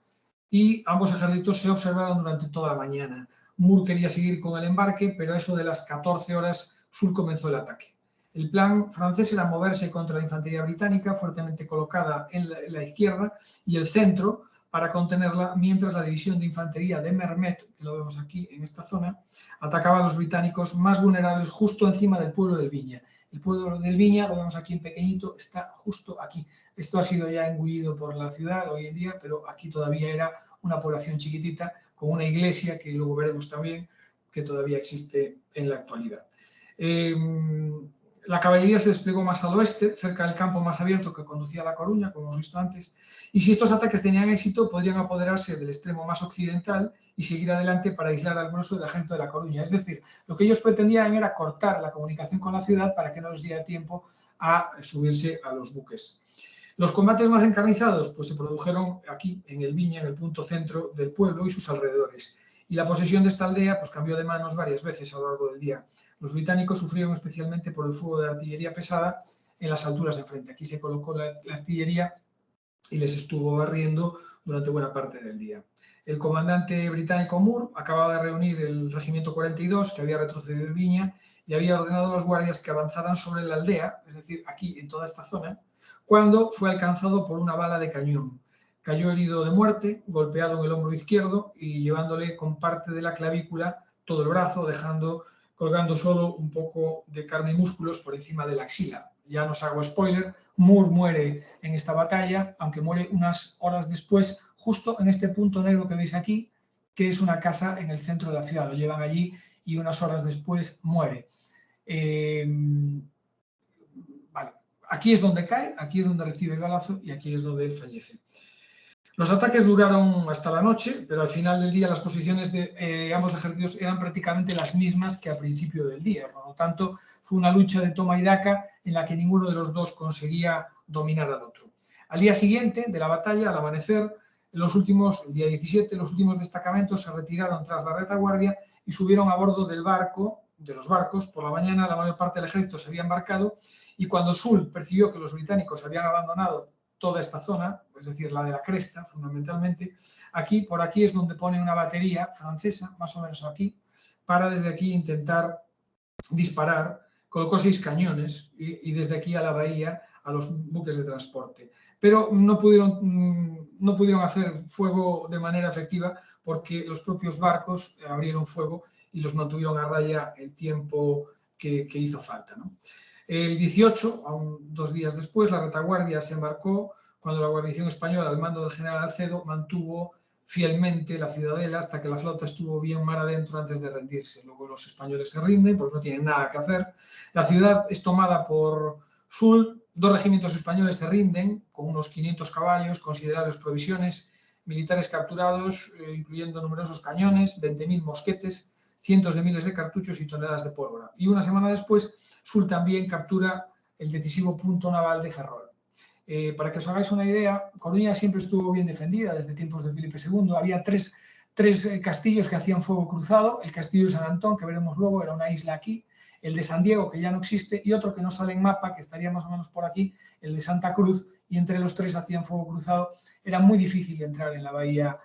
y ambos ejércitos se observaron durante toda la mañana. Moore quería seguir con el embarque, pero a eso de las 14 horas Soult comenzó el ataque. El plan francés era moverse contra la infantería británica, fuertemente colocada en la izquierda, y el centro, para contenerla, mientras la división de infantería de Mermet, que lo vemos aquí en esta zona, atacaba a los británicos más vulnerables justo encima del pueblo del Viña. El pueblo del Viña, lo vemos aquí en pequeñito, está justo aquí. Esto ha sido ya engullido por la ciudad hoy en día, pero aquí todavía era una población chiquitita, con una iglesia, que luego veremos también, que todavía existe en la actualidad. La caballería se desplegó más al oeste, cerca del campo más abierto que conducía a La Coruña, como hemos visto antes, y si estos ataques tenían éxito, podrían apoderarse del extremo más occidental y seguir adelante para aislar al grueso del ejército de La Coruña. Es decir, lo que ellos pretendían era cortar la comunicación con la ciudad para que no les diera tiempo a subirse a los buques. Los combates más encarnizados pues, se produjeron aquí, en el Viña, en el punto centro del pueblo y sus alrededores. Y la posesión de esta aldea pues, cambió de manos varias veces a lo largo del día. Los británicos sufrieron especialmente por el fuego de la artillería pesada en las alturas de frente. Aquí se colocó la artillería y les estuvo barriendo durante buena parte del día. El comandante británico Moore acababa de reunir el regimiento 42, que había retrocedido en Viña, y había ordenado a los guardias que avanzaran sobre la aldea, es decir, aquí, en toda esta zona, cuando fue alcanzado por una bala de cañón. Cayó herido de muerte, golpeado en el hombro izquierdo y llevándole con parte de la clavícula todo el brazo, colgando solo un poco de carne y músculos por encima de la axila. ya nos hago spoiler, Moore muere en esta batalla, aunque muere unas horas después, justo en este punto negro que veis aquí, que es una casa en el centro de la ciudad. Lo llevan allí y unas horas después muere. Vale. Aquí es donde cae, aquí es donde recibe el balazo y aquí es donde él fallece. Los ataques duraron hasta la noche, pero al final del día las posiciones de ambos ejércitos eran prácticamente las mismas que al principio del día. Por lo tanto, fue una lucha de toma y daca en la que ninguno de los dos conseguía dominar al otro. Al día siguiente de la batalla, al amanecer, el día 17, los últimos destacamentos se retiraron tras la retaguardia y subieron a bordo de los barcos. Por la mañana, la mayor parte del ejército se había embarcado y cuando Soult percibió que los británicos habían abandonado toda esta zona, es decir, la de la cresta, fundamentalmente, por aquí es donde pone una batería francesa, más o menos aquí, para desde aquí intentar disparar. Colocó 6 cañones y desde aquí a la bahía a los buques de transporte. Pero no pudieron hacer fuego de manera efectiva porque los propios barcos abrieron fuego y los mantuvieron a raya el tiempo que hizo falta, ¿no? El 18, aún 2 días después, la retaguardia se embarcó cuando la guarnición española, al mando del general Alcedo, mantuvo fielmente la ciudadela hasta que la flota estuvo bien mar adentro antes de rendirse. Luego los españoles se rinden porque no tienen nada que hacer. La ciudad es tomada por Soult, 2 regimientos españoles se rinden con unos 500 caballos, considerables provisiones, militares capturados, incluyendo numerosos cañones, 20.000 mosquetes, cientos de miles de cartuchos y toneladas de pólvora. Y una semana después, Soult también captura el decisivo punto naval de Ferrol. Para que os hagáis una idea, Coruña siempre estuvo bien defendida desde tiempos de Felipe II. Había tres castillos que hacían fuego cruzado. El castillo de San Antón, que veremos luego, era una isla aquí. El de San Diego, que ya no existe, y otro que no sale en mapa, que estaría más o menos por aquí, el de Santa Cruz, y entre los 3 hacían fuego cruzado. Era muy difícil entrar en la bahía,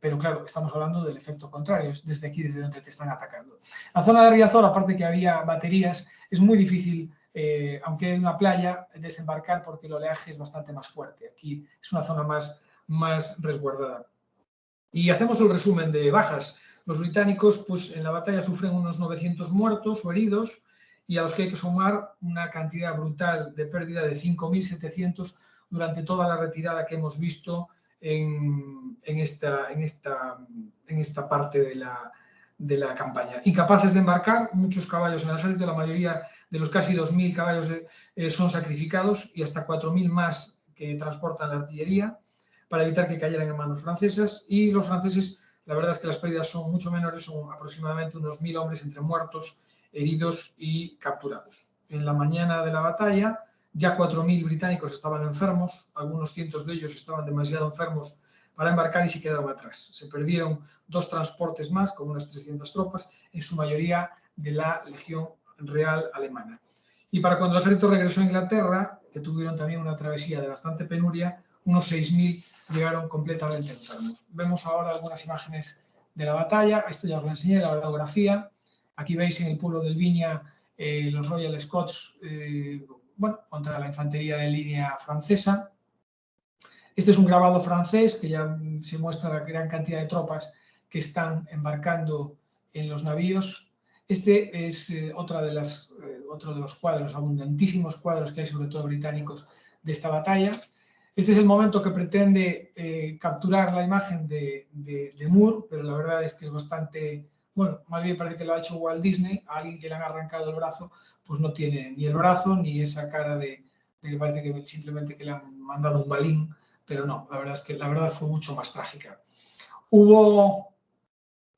pero claro, estamos hablando del efecto contrario, es desde aquí, desde donde te están atacando. La zona de Riazor, aparte que había baterías, es muy difícil, aunque hay una playa, desembarcar porque el oleaje es bastante más fuerte. Aquí es una zona más resguardada. Y hacemos el resumen de bajas. Los británicos, pues en la batalla sufren unos 900 muertos o heridos y a los que hay que sumar una cantidad brutal de pérdida de 5.700 durante toda la retirada que hemos visto en esta parte de la campaña. Incapaces de embarcar, muchos caballos en el ejército, la mayoría de los casi 2.000 caballos son sacrificados y hasta 4.000 más que transportan la artillería para evitar que cayeran en manos francesas. Y los franceses, la verdad es que las pérdidas son mucho menores, son aproximadamente unos 1.000 hombres entre muertos, heridos y capturados. En la mañana de la batalla, ya 4.000 británicos estaban enfermos, algunos cientos de ellos estaban demasiado enfermos para embarcar y se quedaron atrás. Se perdieron 2 transportes más con unas 300 tropas, en su mayoría de la Legión Real Alemana. Y para cuando el ejército regresó a Inglaterra, que tuvieron también una travesía de bastante penuria, unos 6.000 llegaron completamente enfermos. Vemos ahora algunas imágenes de la batalla. Esto ya os lo enseñé, la radiografía. Aquí veis en el pueblo del Viña los Royal Scots contra la infantería de línea francesa. Este es un grabado francés que ya se muestra la gran cantidad de tropas que están embarcando en los navíos. Este es otro de los cuadros, abundantísimos cuadros que hay, sobre todo británicos, de esta batalla. Este es el momento que pretende capturar la imagen de Moore, pero la verdad es que es bastante... Bueno, más bien parece que lo ha hecho Walt Disney. A alguien que le han arrancado el brazo, pues no tiene ni el brazo ni esa cara de que parece que simplemente que le han mandado un balín, pero no, la verdad es que la verdad fue mucho más trágica.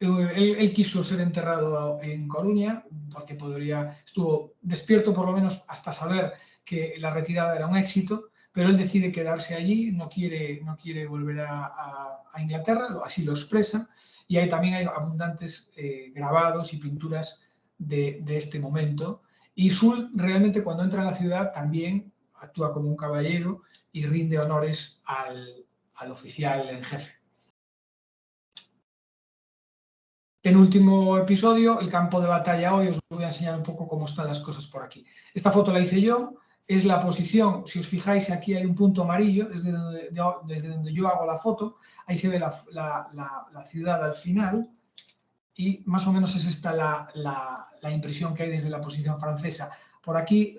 Él quiso ser enterrado en Coruña porque estuvo despierto por lo menos hasta saber que la retirada era un éxito, pero él decide quedarse allí, no quiere volver a Inglaterra, así lo expresa, y también hay abundantes grabados y pinturas de este momento. Y Soult realmente cuando entra en la ciudad también actúa como un caballero y rinde honores al oficial en jefe. Penúltimo episodio, el campo de batalla hoy. Os voy a enseñar un poco cómo están las cosas por aquí. Esta foto la hice yo. Es la posición, si os fijáis, aquí hay un punto amarillo, desde donde yo hago la foto, ahí se ve la ciudad al final, y más o menos es esta la impresión que hay desde la posición francesa. Por aquí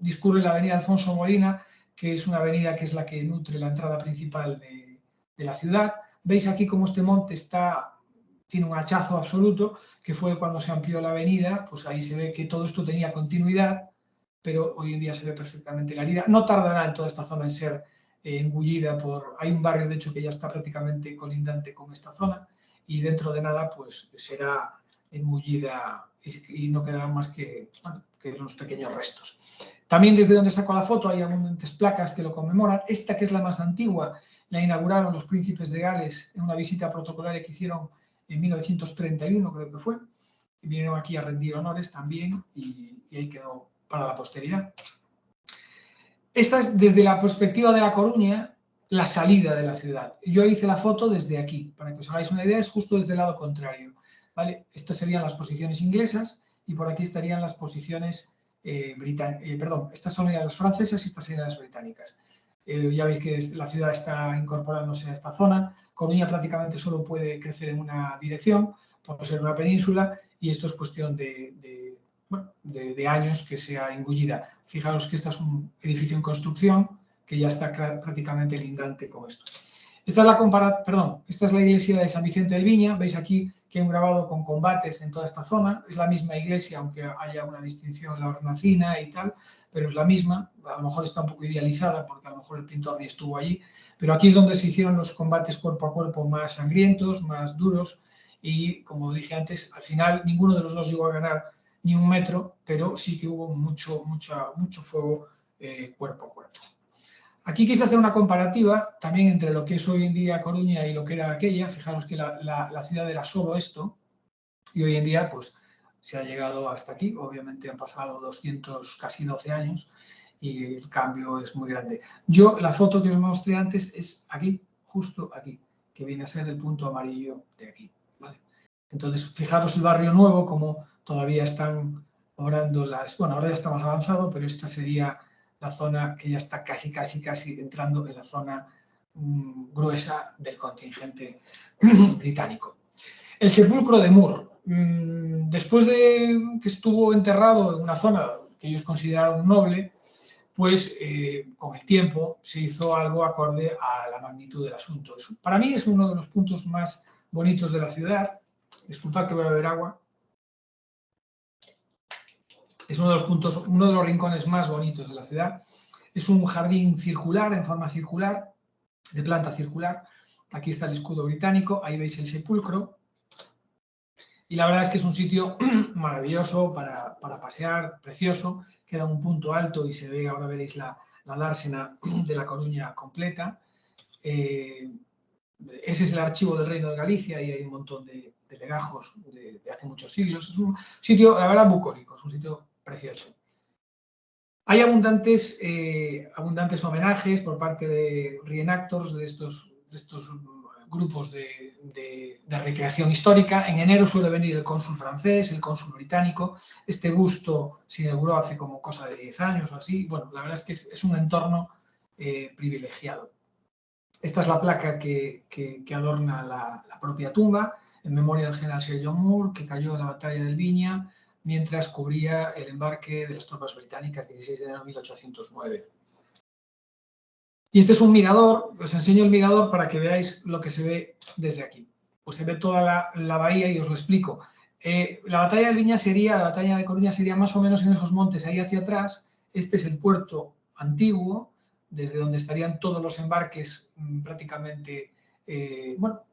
discurre la avenida Alfonso Molina, que es una avenida que es la que nutre la entrada principal de la ciudad. Veis aquí cómo este monte tiene un hachazo absoluto, que fue cuando se amplió la avenida, pues ahí se ve que todo esto tenía continuidad, pero hoy en día se ve perfectamente la herida. No tardará en toda esta zona en ser engullida hay un barrio, de hecho, que ya está prácticamente colindante con esta zona, y dentro de nada, pues será engullida y no quedarán más que unos pequeños restos. También desde donde saco la foto hay abundantes placas que lo conmemoran. Esta, que es la más antigua, la inauguraron los príncipes de Gales en una visita protocolaria que hicieron en 1931, creo que fue. Y vinieron aquí a rendir honores también y ahí quedó para la posteridad. Esta es, desde la perspectiva de La Coruña, la salida de la ciudad. Yo hice la foto desde aquí, para que os hagáis una idea, es justo desde el lado contrario, ¿vale? Estas serían las posiciones inglesas y por aquí estarían las posiciones estas son las francesas y estas serían las británicas. Ya veis que la ciudad está incorporándose a esta zona. Coruña prácticamente solo puede crecer en una dirección, por ser una península, y esto es cuestión de años que sea engullida. Fijaros que este es un edificio en construcción que ya está prácticamente lindante con esto. Esta es la iglesia de San Vicente del Viña. Veis aquí que hay un grabado con combates en toda esta zona. Es la misma iglesia, aunque haya una distinción en la hornacina y tal, pero es la misma. A lo mejor está un poco idealizada porque a lo mejor el pintor ni estuvo allí, pero aquí es donde se hicieron los combates cuerpo a cuerpo más sangrientos, más duros, y como dije antes, al final ninguno de los dos llegó a ganar ni un metro, pero sí que hubo mucho fuego cuerpo a cuerpo. Aquí quise hacer una comparativa también entre lo que es hoy en día Coruña y lo que era aquella. Fijaros que la ciudad era solo esto y hoy en día pues se ha llegado hasta aquí. Obviamente han pasado 200, casi 12 años y el cambio es muy grande. La foto que os mostré antes es aquí, justo aquí, que viene a ser el punto amarillo de aquí, ¿vale? Entonces, fijaros el barrio nuevo, como todavía están obrando bueno, ahora ya está más avanzado, pero esta sería la zona que ya está casi entrando en la zona gruesa del contingente británico. El sepulcro de Moore. Después de que estuvo enterrado en una zona que ellos consideraron noble, pues con el tiempo se hizo algo acorde a la magnitud del asunto. Para mí es uno de los puntos más bonitos de la ciudad. Disculpad que voy a beber agua. Es uno de los rincones más bonitos de la ciudad. Es un jardín circular, en forma circular, de planta circular. Aquí está el escudo británico, ahí veis el sepulcro. Y la verdad es que es un sitio maravilloso para pasear, precioso. Queda un punto alto y se ve, ahora veréis la dársena de La Coruña completa. Ese es el archivo del Reino de Galicia y hay un montón de legajos de hace muchos siglos. Es un sitio, la verdad, bucólico, es un sitio precioso. Hay abundantes homenajes por parte de reenactors de estos grupos de recreación histórica. En enero suele venir el cónsul francés, el cónsul británico. Este busto se inauguró hace como cosa de 10 años o así. Bueno, la verdad es que es un entorno privilegiado. Esta es la placa que adorna la propia tumba, en memoria del general Sir John Moore, que cayó en la batalla del Viña, mientras cubría el embarque de las tropas británicas 16 de enero de 1809. Y este es un mirador. Os enseño el mirador para que veáis lo que se ve desde aquí. Pues se ve toda la bahía y os lo explico. La batalla del Viña la batalla de Coruña sería más o menos en esos montes ahí hacia atrás. Este es el puerto antiguo, desde donde estarían todos los embarques prácticamente,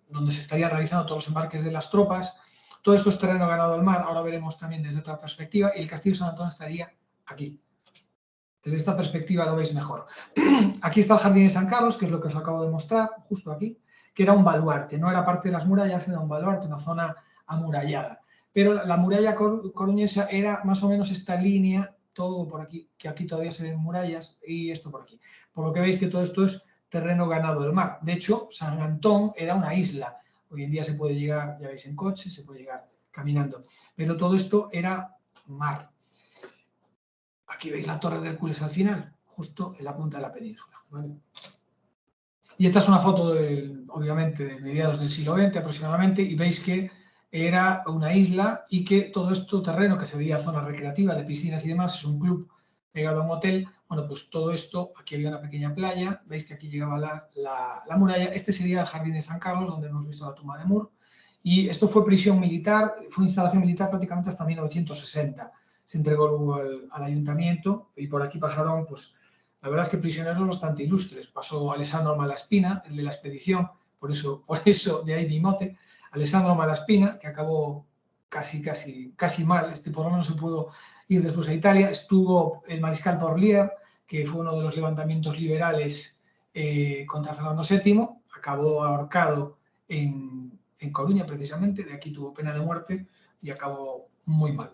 donde se estarían realizando todos los embarques de las tropas. Todo esto es terreno ganado al mar, ahora veremos también desde otra perspectiva, y el Castillo de San Antón estaría aquí. Desde esta perspectiva lo veis mejor. Aquí está el Jardín de San Carlos, que es lo que os acabo de mostrar, justo aquí, que era un baluarte, no era parte de las murallas, era un baluarte, una zona amurallada. Pero la muralla coruñesa era más o menos esta línea, todo por aquí, que aquí todavía se ven murallas, y esto por aquí. Por lo que veis que todo esto es terreno ganado del mar. De hecho, San Antón era una isla. Hoy en día se puede llegar, ya veis, en coche, se puede llegar caminando. Pero todo esto era mar. Aquí veis la Torre de Hércules al final, justo en la punta de la península, ¿vale? Y esta es una foto, obviamente, de mediados del siglo XX aproximadamente, y veis que era una isla y que todo este terreno que se veía zona recreativa de piscinas y demás es un club pegado a un hotel. Bueno, pues todo esto, aquí había una pequeña playa, veis que aquí llegaba la muralla. Este sería el Jardín de San Carlos, donde hemos visto la tumba de Moore. Y esto fue prisión militar, fue instalación militar prácticamente hasta 1960. Se entregó luego al ayuntamiento y por aquí pasaron, pues, la verdad es que prisioneros bastante ilustres. Pasó Alessandro Malaspina, el de la expedición, por eso de ahí mi mote. Alessandro Malaspina, que acabó casi mal, por lo menos se pudo ir después a Italia. Estuvo el mariscal Porlier, que fue uno de los levantamientos liberales contra Fernando VII, acabó ahorcado en Coruña precisamente, de aquí tuvo pena de muerte y acabó muy mal.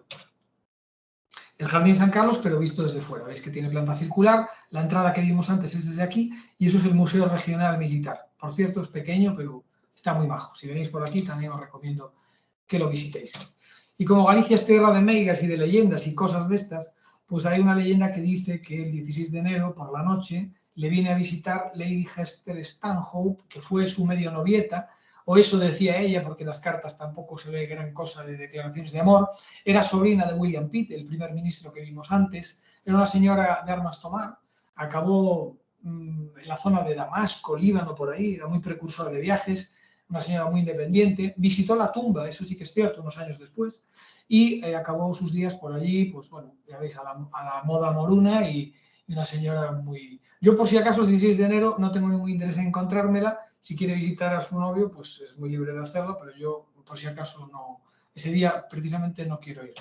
El Jardín San Carlos, pero visto desde fuera, veis que tiene planta circular, la entrada que vimos antes es desde aquí y eso es el Museo Regional Militar. Por cierto, es pequeño, pero está muy majo. Si venís por aquí también os recomiendo que lo visitéis. Y como Galicia es tierra de meigas y de leyendas y cosas de estas, pues hay una leyenda que dice que el 16 de enero, por la noche, le viene a visitar Lady Hester Stanhope, que fue su medio novieta, o eso decía ella, porque las cartas tampoco se ve gran cosa de declaraciones de amor. Era sobrina de William Pitt, el primer ministro que vimos antes. Era una señora de armas tomar, acabó en la zona de Damasco, Líbano, por ahí, era muy precursora de viajes, una señora muy independiente. Visitó la tumba, eso sí que es cierto, unos años después, y acabó sus días por allí, pues bueno, ya veis, a la moda moruna y una señora muy... Yo, por si acaso, el 16 de enero no tengo ningún interés en encontrármela. Si quiere visitar a su novio, pues es muy libre de hacerlo, pero yo, por si acaso, no, ese día precisamente no quiero ir.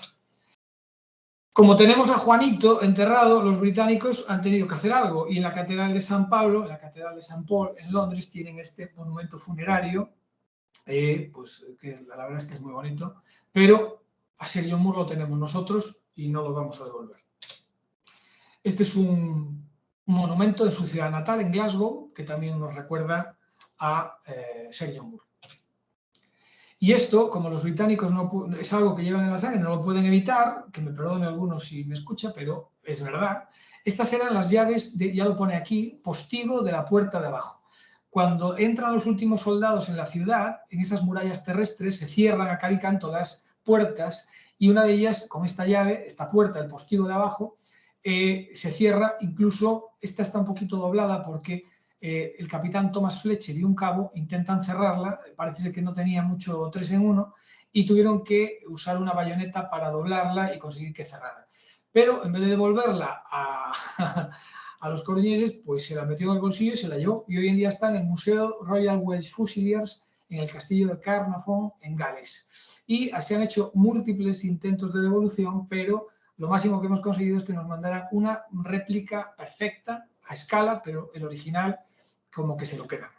Como tenemos a Juanito enterrado, los británicos han tenido que hacer algo, y en la Catedral de San Pablo, en la Catedral de San Paul, en Londres, tienen este monumento funerario, pues que la verdad es que es muy bonito, pero a Sir John Moore lo tenemos nosotros y no lo vamos a devolver. Este es un monumento de su ciudad natal, en Glasgow, que también nos recuerda a Sir John Moore. Y esto, como los británicos es algo que llevan en la sangre, no lo pueden evitar, que me perdone algunos si me escucha, pero es verdad. Estas eran las llaves, ya lo pone aquí, postigo de la puerta de abajo. Cuando entran los últimos soldados en la ciudad, en esas murallas terrestres, se cierran a cal y canto las puertas y una de ellas, con esta llave, esta puerta, el postigo de abajo, se cierra, incluso esta está un poquito doblada porque el capitán Thomas Fletcher y un cabo intentan cerrarla, parece ser que no tenía mucho 3 en 1 y tuvieron que usar una bayoneta para doblarla y conseguir que cerrara. Pero en vez de devolverla a los coruñeses, pues se la metió en el bolsillo y se la llevó. Y hoy en día está en el Museo Royal Welsh Fusiliers en el castillo de Caernarfon, en Gales. Y se han hecho múltiples intentos de devolución, pero lo máximo que hemos conseguido es que nos mandaran una réplica perfecta, a escala, pero el original como que se lo quedan.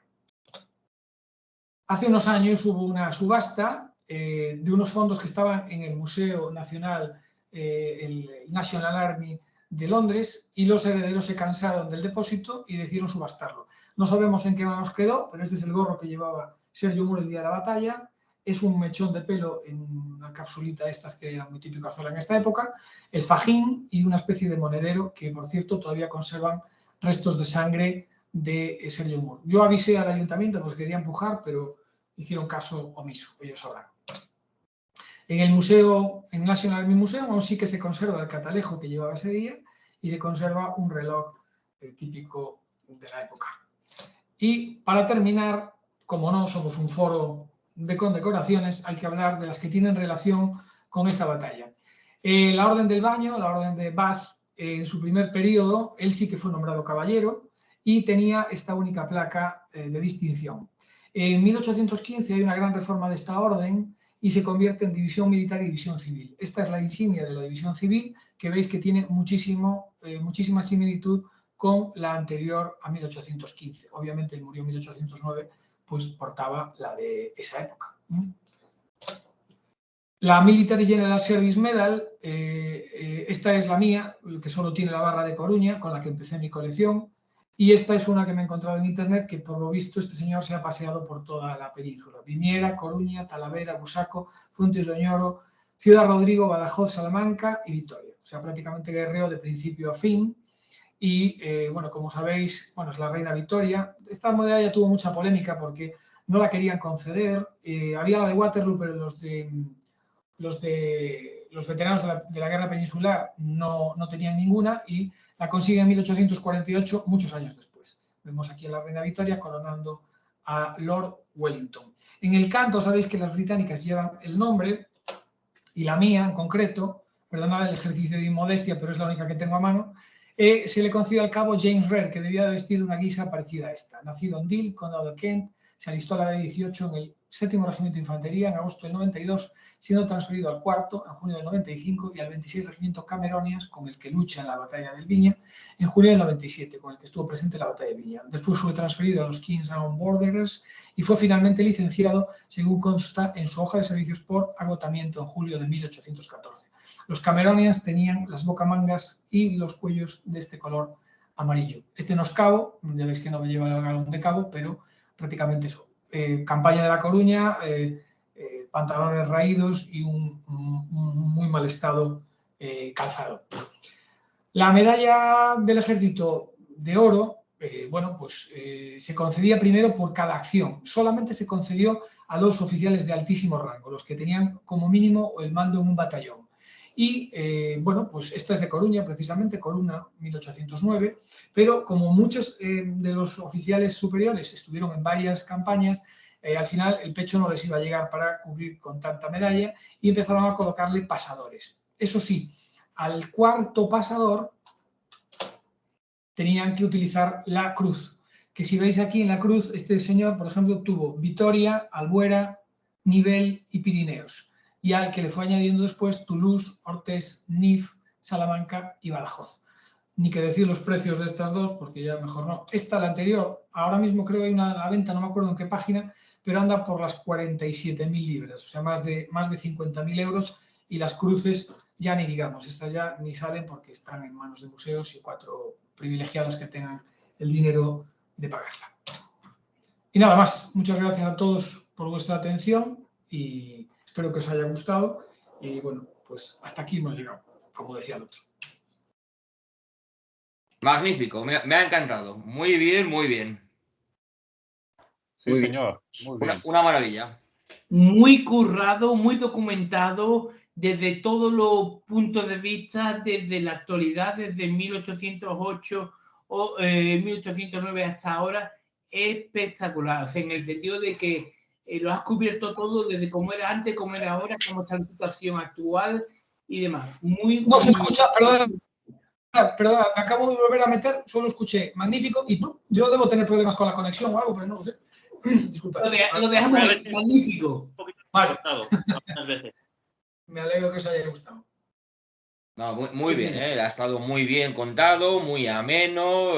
Hace unos años hubo una subasta de unos fondos que estaban en el Museo Nacional, el National Army de Londres, y los herederos se cansaron del depósito y decidieron subastarlo. No sabemos en qué manos quedó, pero este es el gorro que llevaba Sir John Moore el día de la batalla. Es un mechón de pelo en una capsulita estas que eran muy típico hacerla en esta época, el fajín y una especie de monedero que, por cierto, todavía conservan restos de sangre de Sir John Moore. Yo avisé al ayuntamiento, pues quería empujar, pero hicieron caso omiso, ellos sabrán. En el museo, en National Army Museum, aún sí que se conserva el catalejo que llevaba ese día y se conserva un reloj típico de la época. Y para terminar, como no somos un foro de condecoraciones, hay que hablar de las que tienen relación con esta batalla. La Orden del Baño, la Orden de Bath, en su primer periodo, él sí que fue nombrado caballero y tenía esta única placa de distinción. En 1815 hay una gran reforma de esta orden y se convierte en división militar y división civil. Esta es la insignia de la división civil, que veis que tiene muchísima similitud con la anterior a 1815. Obviamente él murió en 1809, pues portaba la de esa época. La Military General Service Medal, esta es la mía, que solo tiene la barra de Coruña, con la que empecé mi colección, y esta es una que me he encontrado en internet, que por lo visto este señor se ha paseado por toda la península. Vimiera, Coruña, Talavera, Busaco, Fuentes de Oñoro, Ciudad Rodrigo, Badajoz, Salamanca y Vitoria. O sea, prácticamente guerrero de principio a fin. Y, bueno, como sabéis, bueno, es la reina Victoria. Esta medalla tuvo mucha polémica porque no la querían conceder. Había la de Waterloo, pero los los veteranos de la guerra peninsular no tenían ninguna y la consiguen en 1848, muchos años después. Vemos aquí a la reina Victoria coronando a Lord Wellington. En el canto sabéis que las británicas llevan el nombre y la mía en concreto, perdonad el ejercicio de inmodestia, pero es la única que tengo a mano, se le concedió al cabo James Rear, que debía de vestir una guisa parecida a esta. Nacido en Deal, condado de Kent, se alistó a la edad de 18 en el 7º Regimiento de Infantería en agosto del 92, siendo transferido al 4º en junio del 95 y al 26 Regimiento Cameronias, con el que lucha en la batalla del Viña, en julio del 97, con el que estuvo presente en la batalla de Viña. Después fue transferido a los Kingsdown Borderers y fue finalmente licenciado, según consta en su hoja de servicios, por agotamiento en julio de 1814. Los Cameronians tenían las bocamangas y los cuellos de este color amarillo. Este no es cabo, ya veis que no me lleva el galón de cabo, pero prácticamente eso. Campaña de La Coruña, pantalones raídos y un muy mal estado calzado. La medalla del Ejército de Oro, se concedía primero por cada acción. Solamente se concedió a los oficiales de altísimo rango, los que tenían como mínimo el mando en un batallón. Y, esta es de Coruña, precisamente, Coruña 1809, pero como muchos de los oficiales superiores estuvieron en varias campañas, al final el pecho no les iba a llegar para cubrir con tanta medalla y empezaron a colocarle pasadores. Eso sí, al cuarto pasador tenían que utilizar la cruz, que si veis aquí en la cruz, este señor, por ejemplo, tuvo Vitoria, Albuera, Nivel y Pirineos, y al que le fue añadiendo después Toulouse, Ortés, Nif, Salamanca y Badajoz. Ni que decir los precios de estas dos, porque ya mejor no. Esta, la anterior, ahora mismo creo que hay una a la venta, no me acuerdo en qué página, pero anda por las 47.000 libras, o sea, más de 50.000 euros, y las cruces ya ni digamos, estas ya ni salen porque están en manos de museos y 4 privilegiados que tengan el dinero de pagarla. Y nada más, muchas gracias a todos por vuestra atención y espero que os haya gustado y bueno, pues hasta aquí hemos llegado, como decía el otro. Magnífico, me ha encantado. Muy bien, muy bien. Sí, Muy señor. Muy bien. Una maravilla. Muy currado, muy documentado desde todos los puntos de vista, desde la actualidad, desde 1808 o 1809 hasta ahora. Espectacular, o sea, en el sentido de que lo has cubierto todo desde cómo era antes, cómo era ahora, cómo está la situación actual y demás. No se escucha, perdona, me acabo de volver a meter, solo escuché magnífico y yo debo tener problemas con la conexión o algo, pero no lo sé. Disculpa. Lo dejamos magnífico. Vale. Veces. Me alegro que os haya gustado. No, muy bien, ha estado muy bien contado, muy ameno,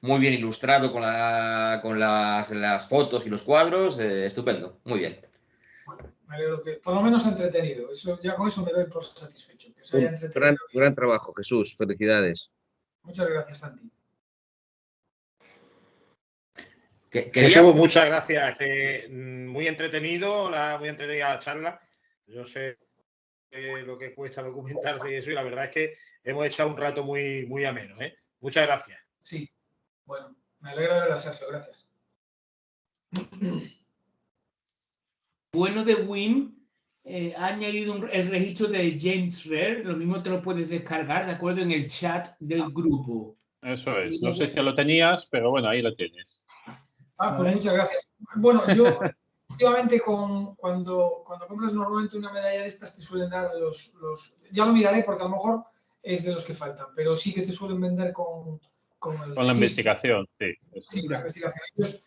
muy bien ilustrado con las fotos y los cuadros, estupendo, muy bien. Me alegro que por lo menos entretenido, ya con eso me doy por satisfecho. Que os haya entretenido. Gran trabajo, Jesús, felicidades. Muchas gracias, Santi. Jesús, muchas gracias. Muy entretenido, muy entretenida la charla. Yo sé lo que cuesta documentarse y eso, y la verdad es que hemos echado un rato muy, muy ameno. Muchas gracias. Sí, bueno, me alegro de verdad, Sergio, gracias. Bueno de Wim, ha añadido el registro de James Rear, lo mismo te lo puedes descargar, ¿de acuerdo? En el chat del grupo. Eso es. No sé si ya lo tenías, pero bueno, ahí lo tienes. Pues muchas gracias. Bueno, yo últimamente cuando compras normalmente una medalla de estas te suelen dar ya lo miraré porque a lo mejor es de los que faltan, pero sí que te suelen vender con la investigación, sí. Sí, la investigación. Ellos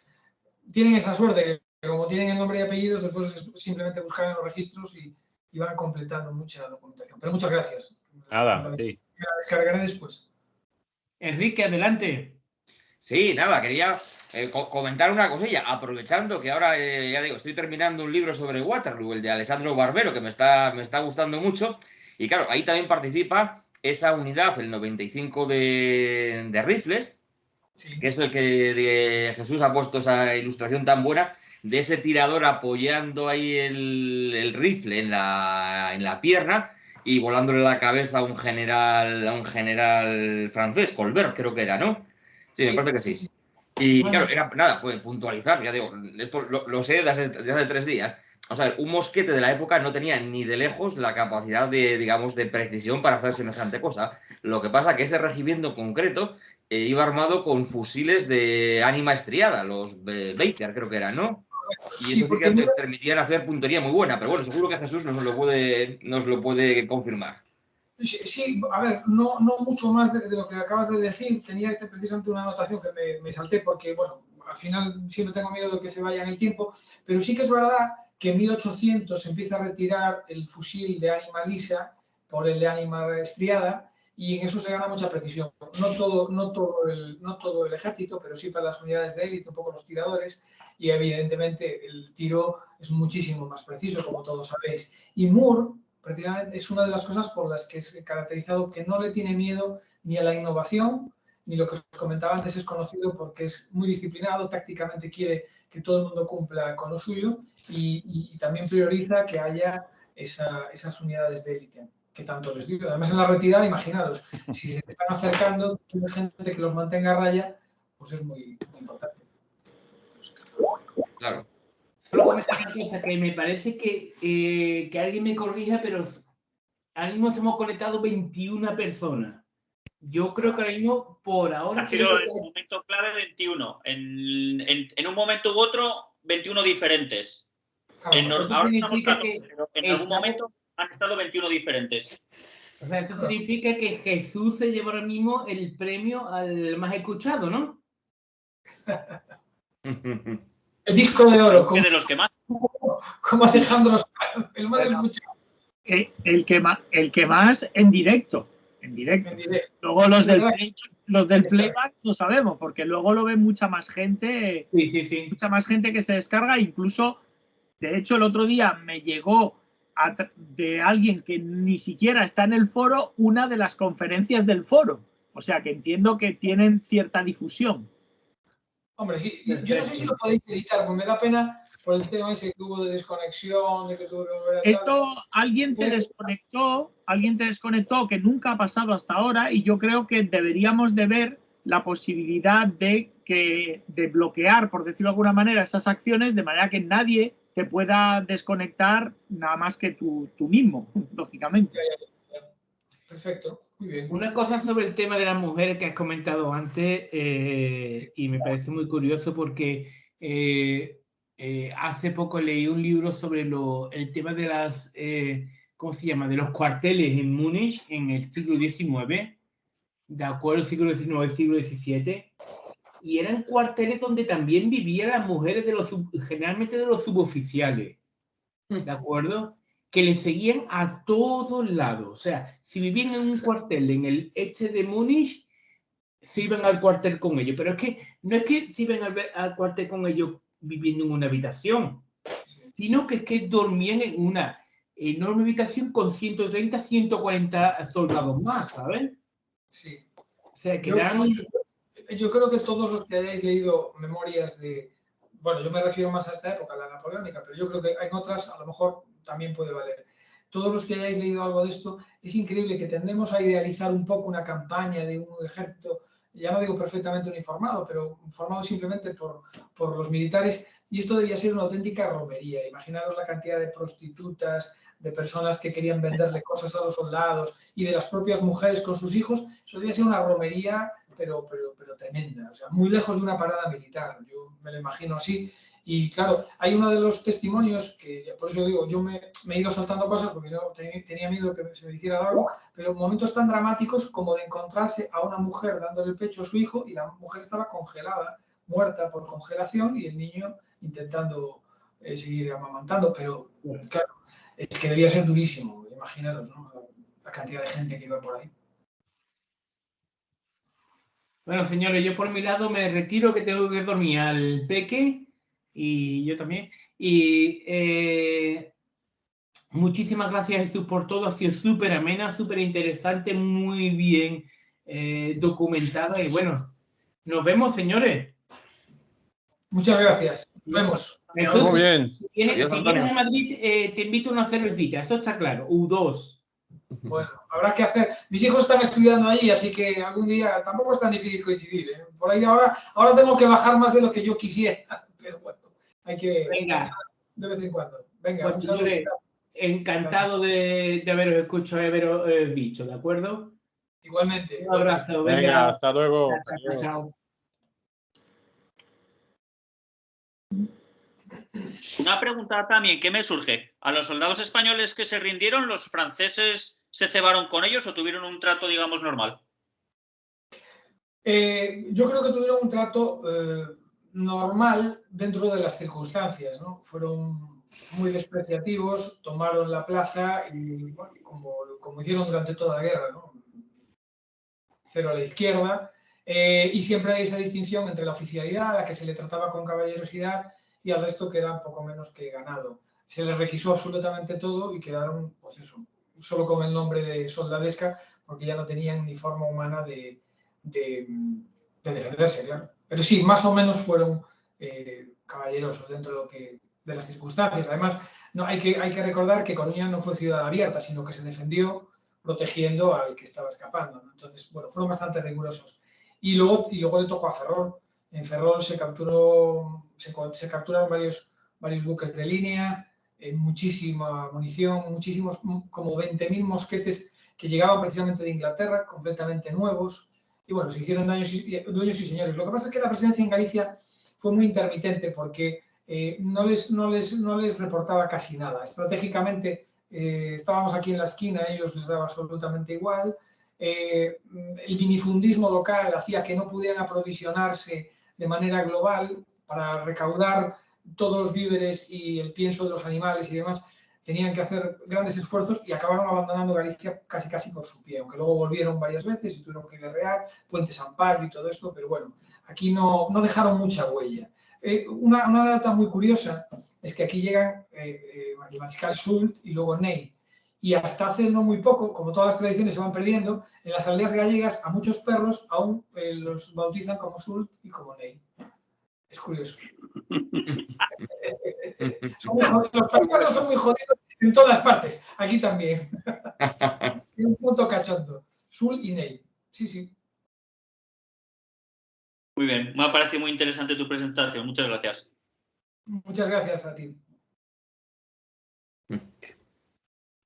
tienen esa suerte que como tienen el nombre y apellidos, después es simplemente buscar en los registros y van completando mucha documentación. Pero muchas gracias. Nada, sí. La descargaré después. Enrique, adelante. Sí, nada, quería comentar una cosilla, aprovechando que ahora, ya digo, estoy terminando un libro sobre Waterloo, el de Alessandro Barbero, que me está gustando mucho, y claro, ahí también participa esa unidad, el 95 de rifles, sí, que es el que Jesús ha puesto esa ilustración tan buena, de ese tirador apoyando ahí el rifle en la pierna y volándole la cabeza a un general francés, Colbert creo que era, ¿no? Sí, me parece que sí. Y claro, era nada, pues puntualizar, ya digo, esto lo sé desde hace 3 días. Vamos a ver, un mosquete de la época no tenía ni de lejos la capacidad de, digamos, de precisión para hacer semejante cosa. Lo que pasa es que ese regimiento en concreto iba armado con fusiles de ánima estriada, los Baker creo que eran, ¿no? Y eso sí que te permitían hacer puntería muy buena, pero bueno, seguro que Jesús nos lo puede confirmar. Sí, a ver, no mucho más de lo que acabas de decir. Tenía precisamente una anotación que me salté porque, bueno, al final siempre tengo miedo de que se vaya en el tiempo, pero sí que es verdad que en 1800 se empieza a retirar el fusil de ánima lisa por el de ánima estriada y en eso se gana mucha precisión. No todo el ejército, pero sí para las unidades de élite, un poco los tiradores, y evidentemente el tiro es muchísimo más preciso, como todos sabéis. Y Moore, precisamente, es una de las cosas por las que es caracterizado que no le tiene miedo ni a la innovación, ni lo que os comentaba antes es conocido porque es muy disciplinado, tácticamente quiere que todo el mundo cumpla con lo suyo y también prioriza que haya esas unidades de élite que tanto les digo. Además en la retirada, imaginaros, si se están acercando, tiene gente que los mantenga a raya, pues es muy importante. Claro. Solo comentar una cosa, que me parece que alguien me corrija, pero ahora mismo estamos conectados 21 personas. Yo creo que ahora mismo, por ahora... Ha sido el momento clave 21. En un momento u otro, 21 diferentes. Ahora significa estamos que pero en algún momento han estado 21 diferentes. O sea, esto significa que Jesús se lleva ahora mismo el premio al más escuchado, ¿no? El disco de oro. De los que más. Como Alejandro, el más escuchado. El que más en directo. En directo. Luego los del playback no sabemos, porque luego lo ve mucha más gente. Sí. Mucha más gente que se descarga. Incluso, de hecho, el otro día me llegó de alguien que ni siquiera está en el foro una de las conferencias del foro. O sea que entiendo que tienen cierta difusión. Hombre, sí, yo no sé si lo podéis editar, porque me da pena por el tema ese que hubo de desconexión, de que tuve que volver a... Esto, alguien te desconectó, que nunca ha pasado hasta ahora, y yo creo que deberíamos de ver la posibilidad de bloquear, por decirlo de alguna manera, esas acciones, de manera que nadie te pueda desconectar nada más que tú mismo, lógicamente. Perfecto. Muy bien. Una cosa sobre el tema de las mujeres que has comentado antes, y me parece muy curioso porque hace poco leí un libro sobre el tema de las, ¿cómo se llama?, de los cuarteles en Múnich en el siglo XIX, de acuerdo, siglo XIX, siglo XVII, y eran cuarteles donde también vivían las mujeres generalmente de los suboficiales, ¿de acuerdo?, que le seguían a todos lados. O sea, si vivían en un cuartel en el este de Múnich, se iban al cuartel con ellos. Pero es que no es que se iban al cuartel con ellos viviendo en una habitación, sino que es que dormían en una enorme habitación con 130, 140 soldados más, ¿saben? Sí. O sea, que yo creo que todos los que hayáis leído memorias de... Bueno, yo me refiero más a esta época, la napoleónica, pero yo creo que hay otras, a lo mejor también puede valer. Todos los que hayáis leído algo de esto, es increíble que tendemos a idealizar un poco una campaña de un ejército, ya no digo perfectamente uniformado, pero formado simplemente por los militares, y esto debía ser una auténtica romería. Imaginaros la cantidad de prostitutas, de personas que querían venderle cosas a los soldados y de las propias mujeres con sus hijos. Eso debía ser una romería, pero tremenda, o sea, muy lejos de una parada militar. Yo me lo imagino así. Y claro, hay uno de los testimonios que, por eso digo, yo me he ido saltando cosas porque yo tenía miedo que se me hiciera largo, pero momentos tan dramáticos como de encontrarse a una mujer dándole el pecho a su hijo y la mujer estaba congelada, muerta por congelación, y el niño intentando seguir amamantando. Pero claro, es que debía ser durísimo, imaginaros, ¿no?, la cantidad de gente que iba por ahí. Bueno, señores, yo por mi lado me retiro, que tengo que dormir al peque, y yo también. Y muchísimas gracias, Jesús, por todo. Ha sido súper amena, súper interesante, muy bien documentada. Y bueno, nos vemos, señores. Muchas gracias. Nos vemos. Jesús, muy bien. Si vienes a Madrid, te invito a una cervecita, eso está claro. U2. Bueno, habrá que hacer. Mis hijos están estudiando allí, así que algún día tampoco es tan difícil coincidir, ¿eh? Por ahí ahora tengo que bajar más de lo que yo quisiera, pero bueno, hay que... Venga. De vez en cuando. Venga, Pues, un saludo. señores, encantado de haberos escuchado y haberos dicho, ¿de acuerdo? Igualmente. Un abrazo. Venga, hasta luego. Chao, chao. Una pregunta también que me surge. ¿A los soldados españoles que se rindieron, los franceses se cebaron con ellos o tuvieron un trato, digamos, normal? Yo creo que tuvieron un trato normal dentro de las circunstancias, ¿no? Fueron muy despreciativos, tomaron la plaza y, bueno, como hicieron durante toda la guerra, ¿no? Cero a la izquierda, y siempre hay esa distinción entre la oficialidad, a la que se le trataba con caballerosidad, y al resto que era poco menos que ganado. Se les requisó absolutamente todo y quedaron, pues eso, solo con el nombre de soldadesca, porque ya no tenían ni forma humana de defenderse, claro. Pero sí, más o menos fueron caballerosos dentro de las circunstancias. Además, no, hay que recordar que Coruña no fue ciudad abierta, sino que se defendió protegiendo al que estaba escapando, ¿no? Entonces, bueno, fueron bastante rigurosos. Y luego le tocó a Ferrol. En Ferrol se capturaron varios buques de línea, muchísima munición, muchísimos, como 20.000 mosquetes que llegaban precisamente de Inglaterra, completamente nuevos. Y bueno, se hicieron dueños y señores. Lo que pasa es que la presencia en Galicia fue muy intermitente porque no les reportaba casi nada. Estratégicamente estábamos aquí en la esquina, a ellos les daba absolutamente igual. El minifundismo local hacía que no pudieran aprovisionarse de manera global para recaudar todos los víveres y el pienso de los animales y demás. Tenían que hacer grandes esfuerzos y acabaron abandonando Galicia casi por su pie, aunque luego volvieron varias veces y tuvieron que guerrear, Puente Sampaio y todo esto, pero bueno, aquí no dejaron mucha huella. Una data muy curiosa es que aquí llegan el mariscal Soult y luego Ney, y hasta hace no muy poco, como todas las tradiciones se van perdiendo, en las aldeas gallegas a muchos perros aún los bautizan como Soult y como Ney. Es curioso. Los paisanos son muy jodidos en todas partes, aquí también. Tiene un punto cachondo. Sul y Ney. Sí, sí. Muy bien, me ha parecido muy interesante tu presentación. Muchas gracias. Muchas gracias a ti.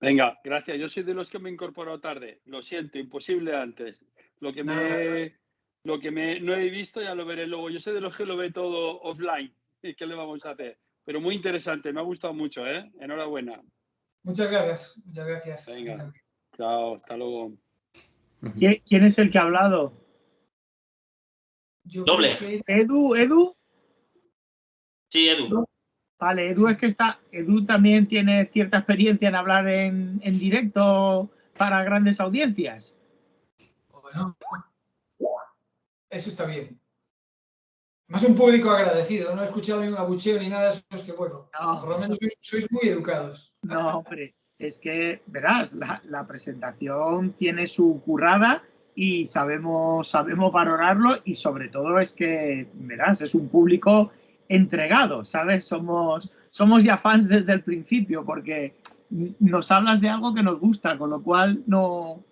Venga, gracias. Yo soy de los que me he incorporado tarde. Lo siento, imposible antes. Lo que no he visto ya lo veré luego. Yo soy de los que lo ve todo offline. ¿Y qué le vamos a hacer? Pero muy interesante, me ha gustado mucho, ¿eh? Enhorabuena. Muchas gracias, muchas gracias. Venga, chao, hasta luego. ¿Quién es el que ha hablado? Doble. ¿Edu? Sí, Edu. Vale, Edu también tiene cierta experiencia en hablar en directo para grandes audiencias. Bueno, eso está bien. Más un público agradecido, no he escuchado ni un abucheo ni nada, eso es que bueno, por lo menos sois muy educados. No, hombre, es que, verás, la presentación tiene su currada y sabemos valorarlo, y sobre todo es que, verás, es un público entregado, ¿sabes? Somos ya fans desde el principio porque nos hablas de algo que nos gusta, con lo cual no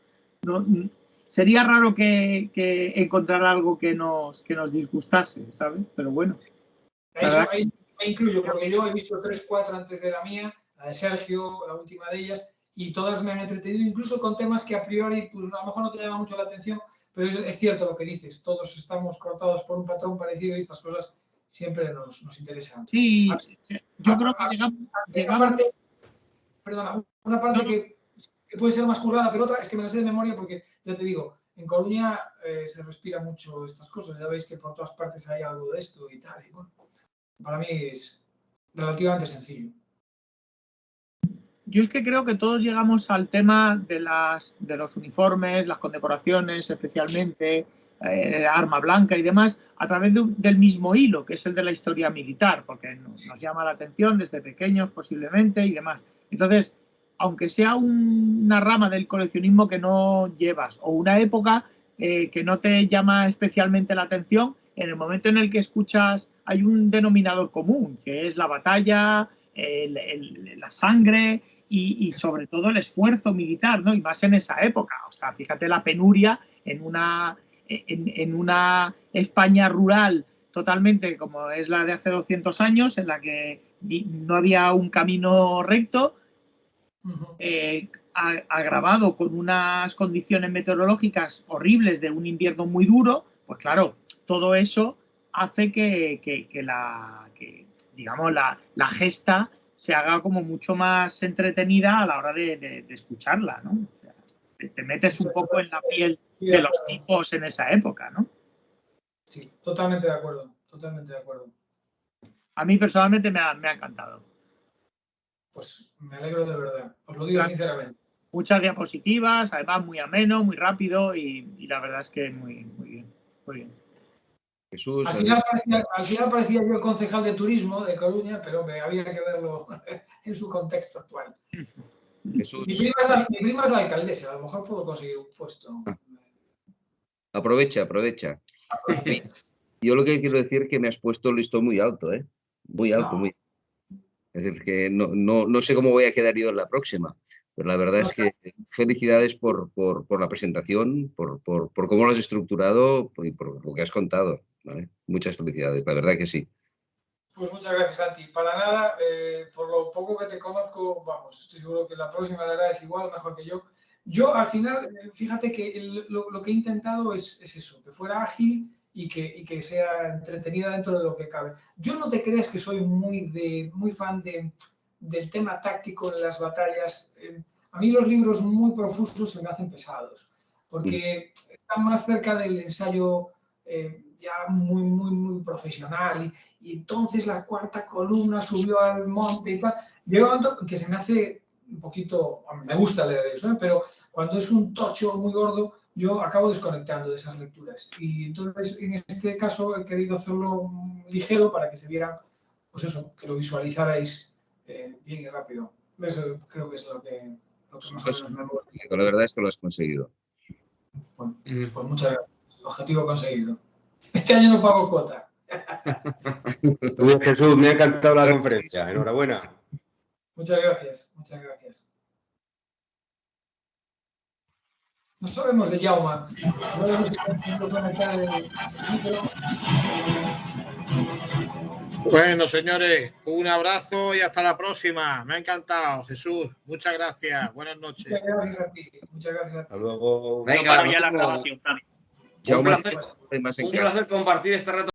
sería raro que encontrar algo que nos disgustase, ¿sabes? Pero bueno. Ahí me incluyo, porque yo he visto 3, 4 antes de la mía, la de Sergio, la última de ellas, y todas me han entretenido, incluso con temas que a priori pues, a lo mejor no te llama mucho la atención, pero es cierto lo que dices, todos estamos cortados por un patrón parecido y estas cosas siempre nos interesan. Sí, yo creo que llegamos... Una parte que puede ser más currada, pero otra es que me la sé de memoria porque, ya te digo, en Coruña se respira mucho estas cosas, ya veis que por todas partes hay algo de esto y tal, y bueno, para mí es relativamente sencillo. Yo es que creo que todos llegamos al tema de los uniformes, las condecoraciones, especialmente arma blanca y demás, a través del mismo hilo, que es el de la historia militar, porque nos llama la atención desde pequeños posiblemente y demás. Entonces, aunque sea una rama del coleccionismo que no llevas o una época que no te llama especialmente la atención, en el momento en el que escuchas hay un denominador común, que es la batalla, la sangre y sobre todo el esfuerzo militar, ¿no? Y más en esa época. O sea, fíjate la penuria en una España rural totalmente como es la de hace 200 años, en la que no había un camino recto, agravado con unas condiciones meteorológicas horribles de un invierno muy duro, pues claro, todo eso hace que la gesta se haga como mucho más entretenida a la hora de escucharla, ¿no? O sea, te metes un poco en la piel de los tipos en esa época, ¿no? Sí, totalmente de acuerdo, totalmente de acuerdo. A mí personalmente me ha encantado. Pues me alegro de verdad, os lo digo sinceramente. Muchas diapositivas, además muy ameno, muy rápido y la verdad es que muy bien, muy bien. Jesús, al final parecía yo el concejal de turismo de Coruña, pero me había que verlo en su contexto actual. Jesús. Mi prima es la alcaldesa, a lo mejor puedo conseguir un puesto. Aprovecha. Yo lo que quiero decir es que me has puesto el listón muy alto, ¿eh? Muy alto, muy alto. Es decir, que no sé cómo voy a quedar yo en la próxima, pero la verdad es que felicidades por la presentación, por cómo lo has estructurado y por lo que has contado, ¿vale? Muchas felicidades, la verdad que sí. Pues muchas gracias a ti. Para nada, por lo poco que te conozco, vamos, estoy seguro que la próxima la harás igual, mejor que yo. Yo, al final, fíjate que lo que he intentado es eso, que fuera ágil y que sea entretenida dentro de lo que cabe. Yo no te creas que soy muy fan del tema táctico de las batallas. A mí los libros muy profusos se me hacen pesados, porque están más cerca del ensayo ya muy profesional. Y entonces la cuarta columna subió al monte y tal. Llega un momento que se me hace un poquito, me gusta leer eso, pero cuando es un tocho muy gordo, yo acabo desconectando de esas lecturas. Y entonces, en este caso, he querido hacerlo ligero para que se vieran, pues eso, que lo visualizarais bien y rápido. Eso creo que es lo que más o menos me gusta. La verdad es que lo has conseguido. Pues muchas gracias. Objetivo conseguido. Este año no pago cuota. Jesús, me ha encantado la conferencia. Enhorabuena. Muchas gracias, muchas gracias. No sabemos de Jaume. Bueno, señores, un abrazo y hasta la próxima. Me ha encantado, Jesús. Muchas gracias. Buenas noches. Muchas gracias a ti. Muchas gracias a ti. Hasta luego. Venga, ya la grabación, un placer compartir este rato.